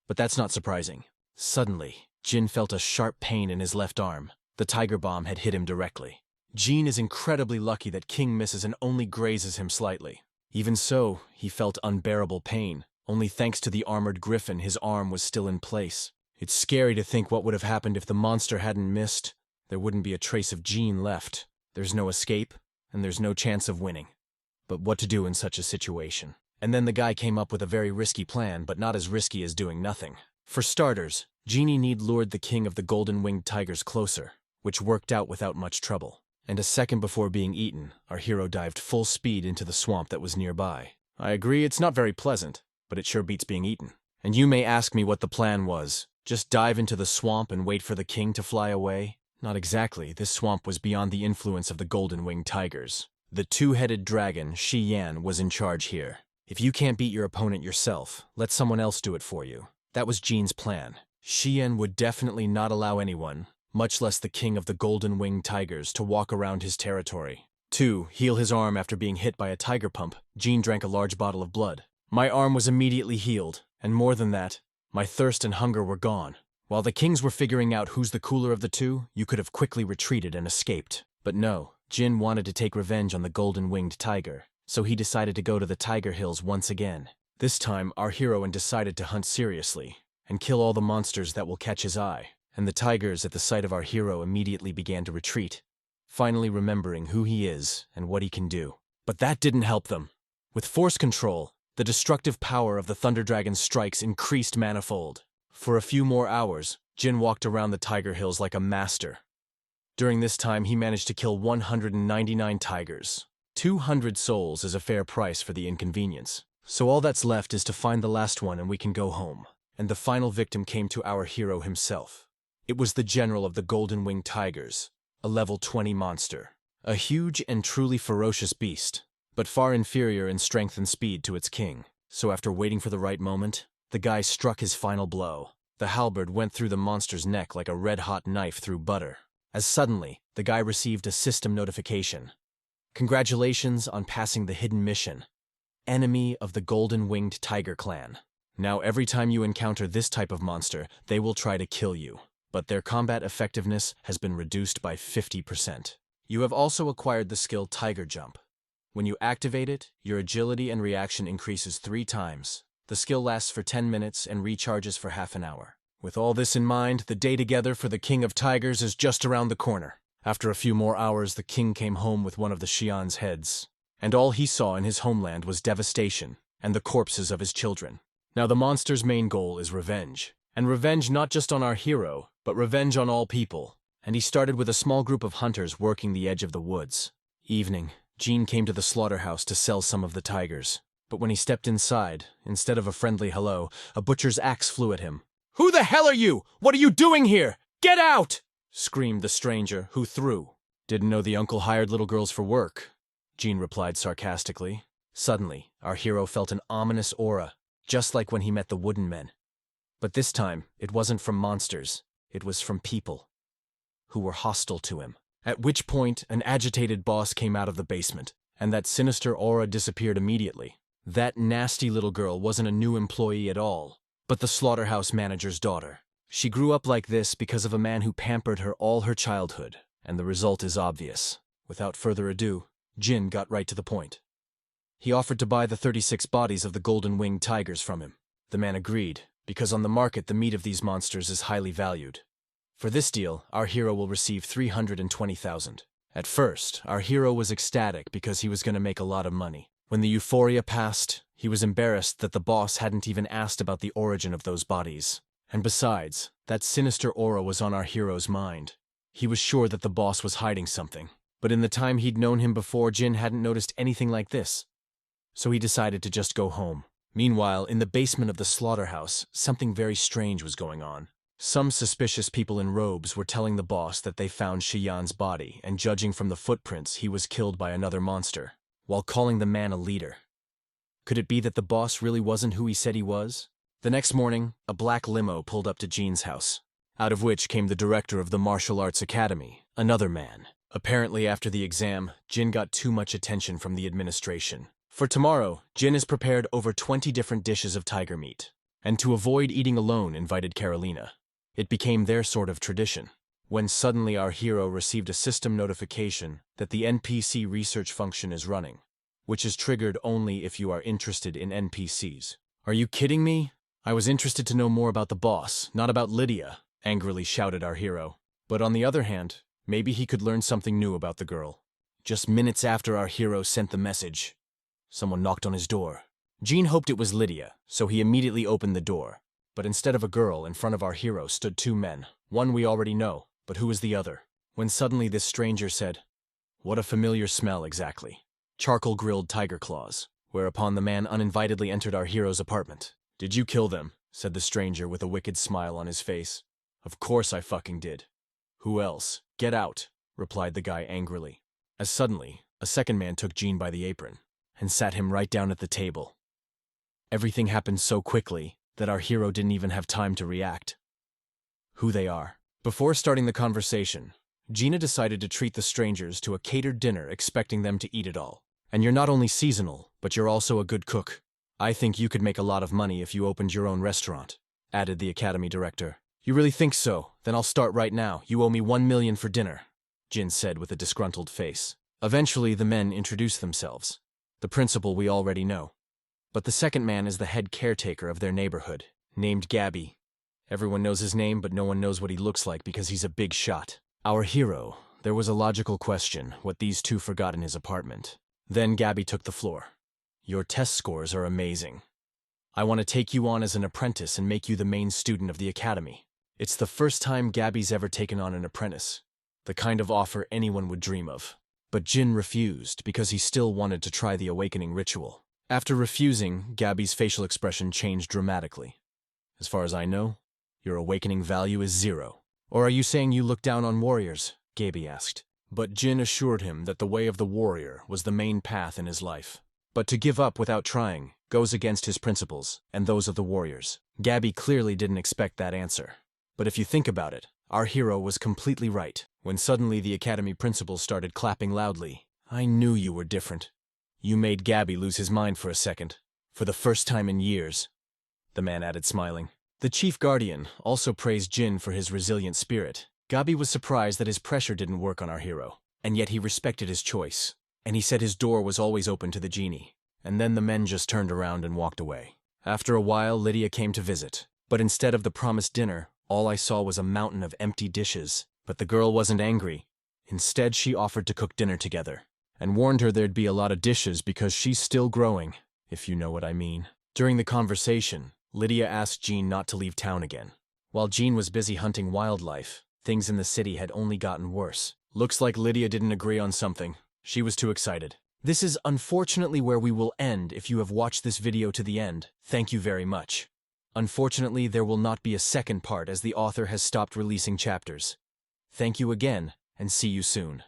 But that's not surprising. Suddenly, Jin felt a sharp pain in his left arm. The tiger bomb had hit him directly. Jin is incredibly lucky that King misses and only grazes him slightly. Even so, he felt unbearable pain. Only thanks to the armored Griffin, his arm was still in place. It's scary to think what would have happened if the monster hadn't missed. There wouldn't be a trace of Jin left. There's no escape, and there's no chance of winning. But what to do in such a situation? And then the guy came up with a very risky plan, but not as risky as doing nothing. For starters, Genie Need lured the king of the golden-winged tigers closer, which worked out without much trouble. And a second before being eaten, our hero dived full speed into the swamp that was nearby. I agree it's not very pleasant, but it sure beats being eaten. And you may ask me what the plan was. Just dive into the swamp and wait for the king to fly away? Not exactly. This swamp was beyond the influence of the golden-winged tigers. The two-headed dragon, Shi Yan, was in charge here. If you can't beat your opponent yourself, let someone else do it for you. That was Jin's plan. Shi Yan would definitely not allow anyone, much less the king of the golden-winged tigers, to walk around his territory. To heal his arm after being hit by a tiger pump, Jin drank a large bottle of blood. My arm was immediately healed, and more than that, my thirst and hunger were gone. While the kings were figuring out who's the cooler of the two, you could have quickly retreated and escaped. But no, Jin wanted to take revenge on the golden-winged tiger, so he decided to go to the Tiger Hills once again. This time, our hero decided to hunt seriously, and kill all the monsters that will catch his eye. And the tigers at the sight of our hero immediately began to retreat, finally remembering who he is and what he can do. But that didn't help them. With force control, the destructive power of the Thunder Dragon's strikes increased manifold. For a few more hours, Jin walked around the Tiger Hills like a master. During this time, he managed to kill 199 tigers. 200 souls is a fair price for the inconvenience. So all that's left is to find the last one and we can go home. And the final victim came to our hero himself. It was the general of the golden-winged tigers, a level 20 monster. A huge and truly ferocious beast, but far inferior in strength and speed to its king. So after waiting for the right moment, the guy struck his final blow. The halberd went through the monster's neck like a red-hot knife through butter. As suddenly, the guy received a system notification. Congratulations on passing the hidden mission. Enemy of the golden-winged tiger clan. Now every time you encounter this type of monster, they will try to kill you. But their combat effectiveness has been reduced by 50%. You have also acquired the skill Tiger Jump. When you activate it, your agility and reaction increases 3 times. The skill lasts for 10 minutes and recharges for half an hour. With all this in mind, the day together for the King of Tigers is just around the corner. After a few more hours, the king came home with one of the Xian's heads. And all he saw in his homeland was devastation and the corpses of his children. Now the monster's main goal is revenge. And revenge not just on our hero, but revenge on all people. And he started with a small group of hunters working the edge of the woods. Evening, Jin came to the slaughterhouse to sell some of the tigers. But when he stepped inside, instead of a friendly hello, a butcher's axe flew at him. "Who the hell are you? What are you doing here? Get out!" screamed the stranger, who threw. "Didn't know the uncle hired little girls for work," Jin replied sarcastically. Suddenly, our hero felt an ominous aura, just like when he met the wooden men. But this time, it wasn't from monsters. It was from people who were hostile to him. At which point, an agitated boss came out of the basement, and that sinister aura disappeared immediately. That nasty little girl wasn't a new employee at all, but the slaughterhouse manager's daughter. She grew up like this because of a man who pampered her all her childhood, and the result is obvious. Without further ado, Jin got right to the point. He offered to buy the 36 bodies of the golden-winged tigers from him. The man agreed, because on the market the meat of these monsters is highly valued. For this deal, our hero will receive 320,000. At first, our hero was ecstatic because he was going to make a lot of money. When the euphoria passed, he was embarrassed that the boss hadn't even asked about the origin of those bodies. And besides, that sinister aura was on our hero's mind. He was sure that the boss was hiding something. But in the time he'd known him before, Jin hadn't noticed anything like this. So he decided to just go home. Meanwhile, in the basement of the slaughterhouse, something very strange was going on. Some suspicious people in robes were telling the boss that they found Xian's body, and judging from the footprints, he was killed by another monster, while calling the man a leader. Could it be that the boss really wasn't who he said he was? The next morning, a black limo pulled up to Jin's house, out of which came the director of the martial arts academy, another man. Apparently after the exam, Jin got too much attention from the administration. For tomorrow, Jin has prepared over 20 different dishes of tiger meat, and to avoid eating alone invited Carolina. It became their sort of tradition. when suddenly our hero received a system notification that the NPC research function is running, which is triggered only if you are interested in NPCs. Are you kidding me? I was interested to know more about the boss, not about Lydia, angrily shouted our hero. But on the other hand, maybe he could learn something new about the girl. Just minutes after our hero sent the message, someone knocked on his door. Jean hoped it was Lydia, so he immediately opened the door. But instead of a girl, in front of our hero stood two men. One we already know, but who was the other? When suddenly this stranger said, "What a familiar smell exactly. Charcoal-grilled tiger claws," whereupon the man uninvitedly entered our hero's apartment. "Did you kill them?" said the stranger with a wicked smile on his face. "Of course I fucking did. Who else? Get out," replied the guy angrily. As suddenly, a second man took Jean by the apron and sat him right down at the table. Everything happened so quickly that our hero didn't even have time to react. Who they are. Before starting the conversation, Gina decided to treat the strangers to a catered dinner, expecting them to eat it all. "And you're not only seasonal, but you're also a good cook. I think you could make a lot of money if you opened your own restaurant," added the academy director. "You really think so? Then I'll start right now. You owe me 1 million for dinner," Jin said with a disgruntled face. Eventually, the men introduced themselves. The principal we already know. But the second man is the head caretaker of their neighborhood, named Gabby. Everyone knows his name, but no one knows what he looks like because he's a big shot. Our hero, there was a logical question, what these two forgot in his apartment. Then Gabby took the floor. "Your test scores are amazing. I want to take you on as an apprentice and make you the main student of the academy." It's the first time Gabby's ever taken on an apprentice, the kind of offer anyone would dream of. But Jin refused because he still wanted to try the awakening ritual. After refusing, Gabby's facial expression changed dramatically. "As far as I know, your awakening value is 0. Or are you saying you look down on warriors?" Gabby asked. But Jin assured him that the way of the warrior was the main path in his life. But to give up without trying goes against his principles and those of the warriors. Gabby clearly didn't expect that answer. But if you think about it, our hero was completely right. When suddenly the academy principal started clapping loudly. "I knew you were different. You made Gabby lose his mind for a second. For the first time in years," the man added, smiling. The chief guardian also praised Jin for his resilient spirit. Gabby was surprised that his pressure didn't work on our hero, and yet he respected his choice. And he said his door was always open to the genie. And then the men just turned around and walked away. After a while, Lydia came to visit. But instead of the promised dinner, all I saw was a mountain of empty dishes. But the girl wasn't angry. Instead, she offered to cook dinner together, and warned her there'd be a lot of dishes because she's still growing, if you know what I mean. During the conversation, Lydia asked Jean not to leave town again. While Jean was busy hunting wildlife, things in the city had only gotten worse. Looks like Lydia didn't agree on something. She was too excited. This is unfortunately where we will end. If you have watched this video to the end, thank you very much. Unfortunately, there will not be a second part as the author has stopped releasing chapters. Thank you again, and see you soon.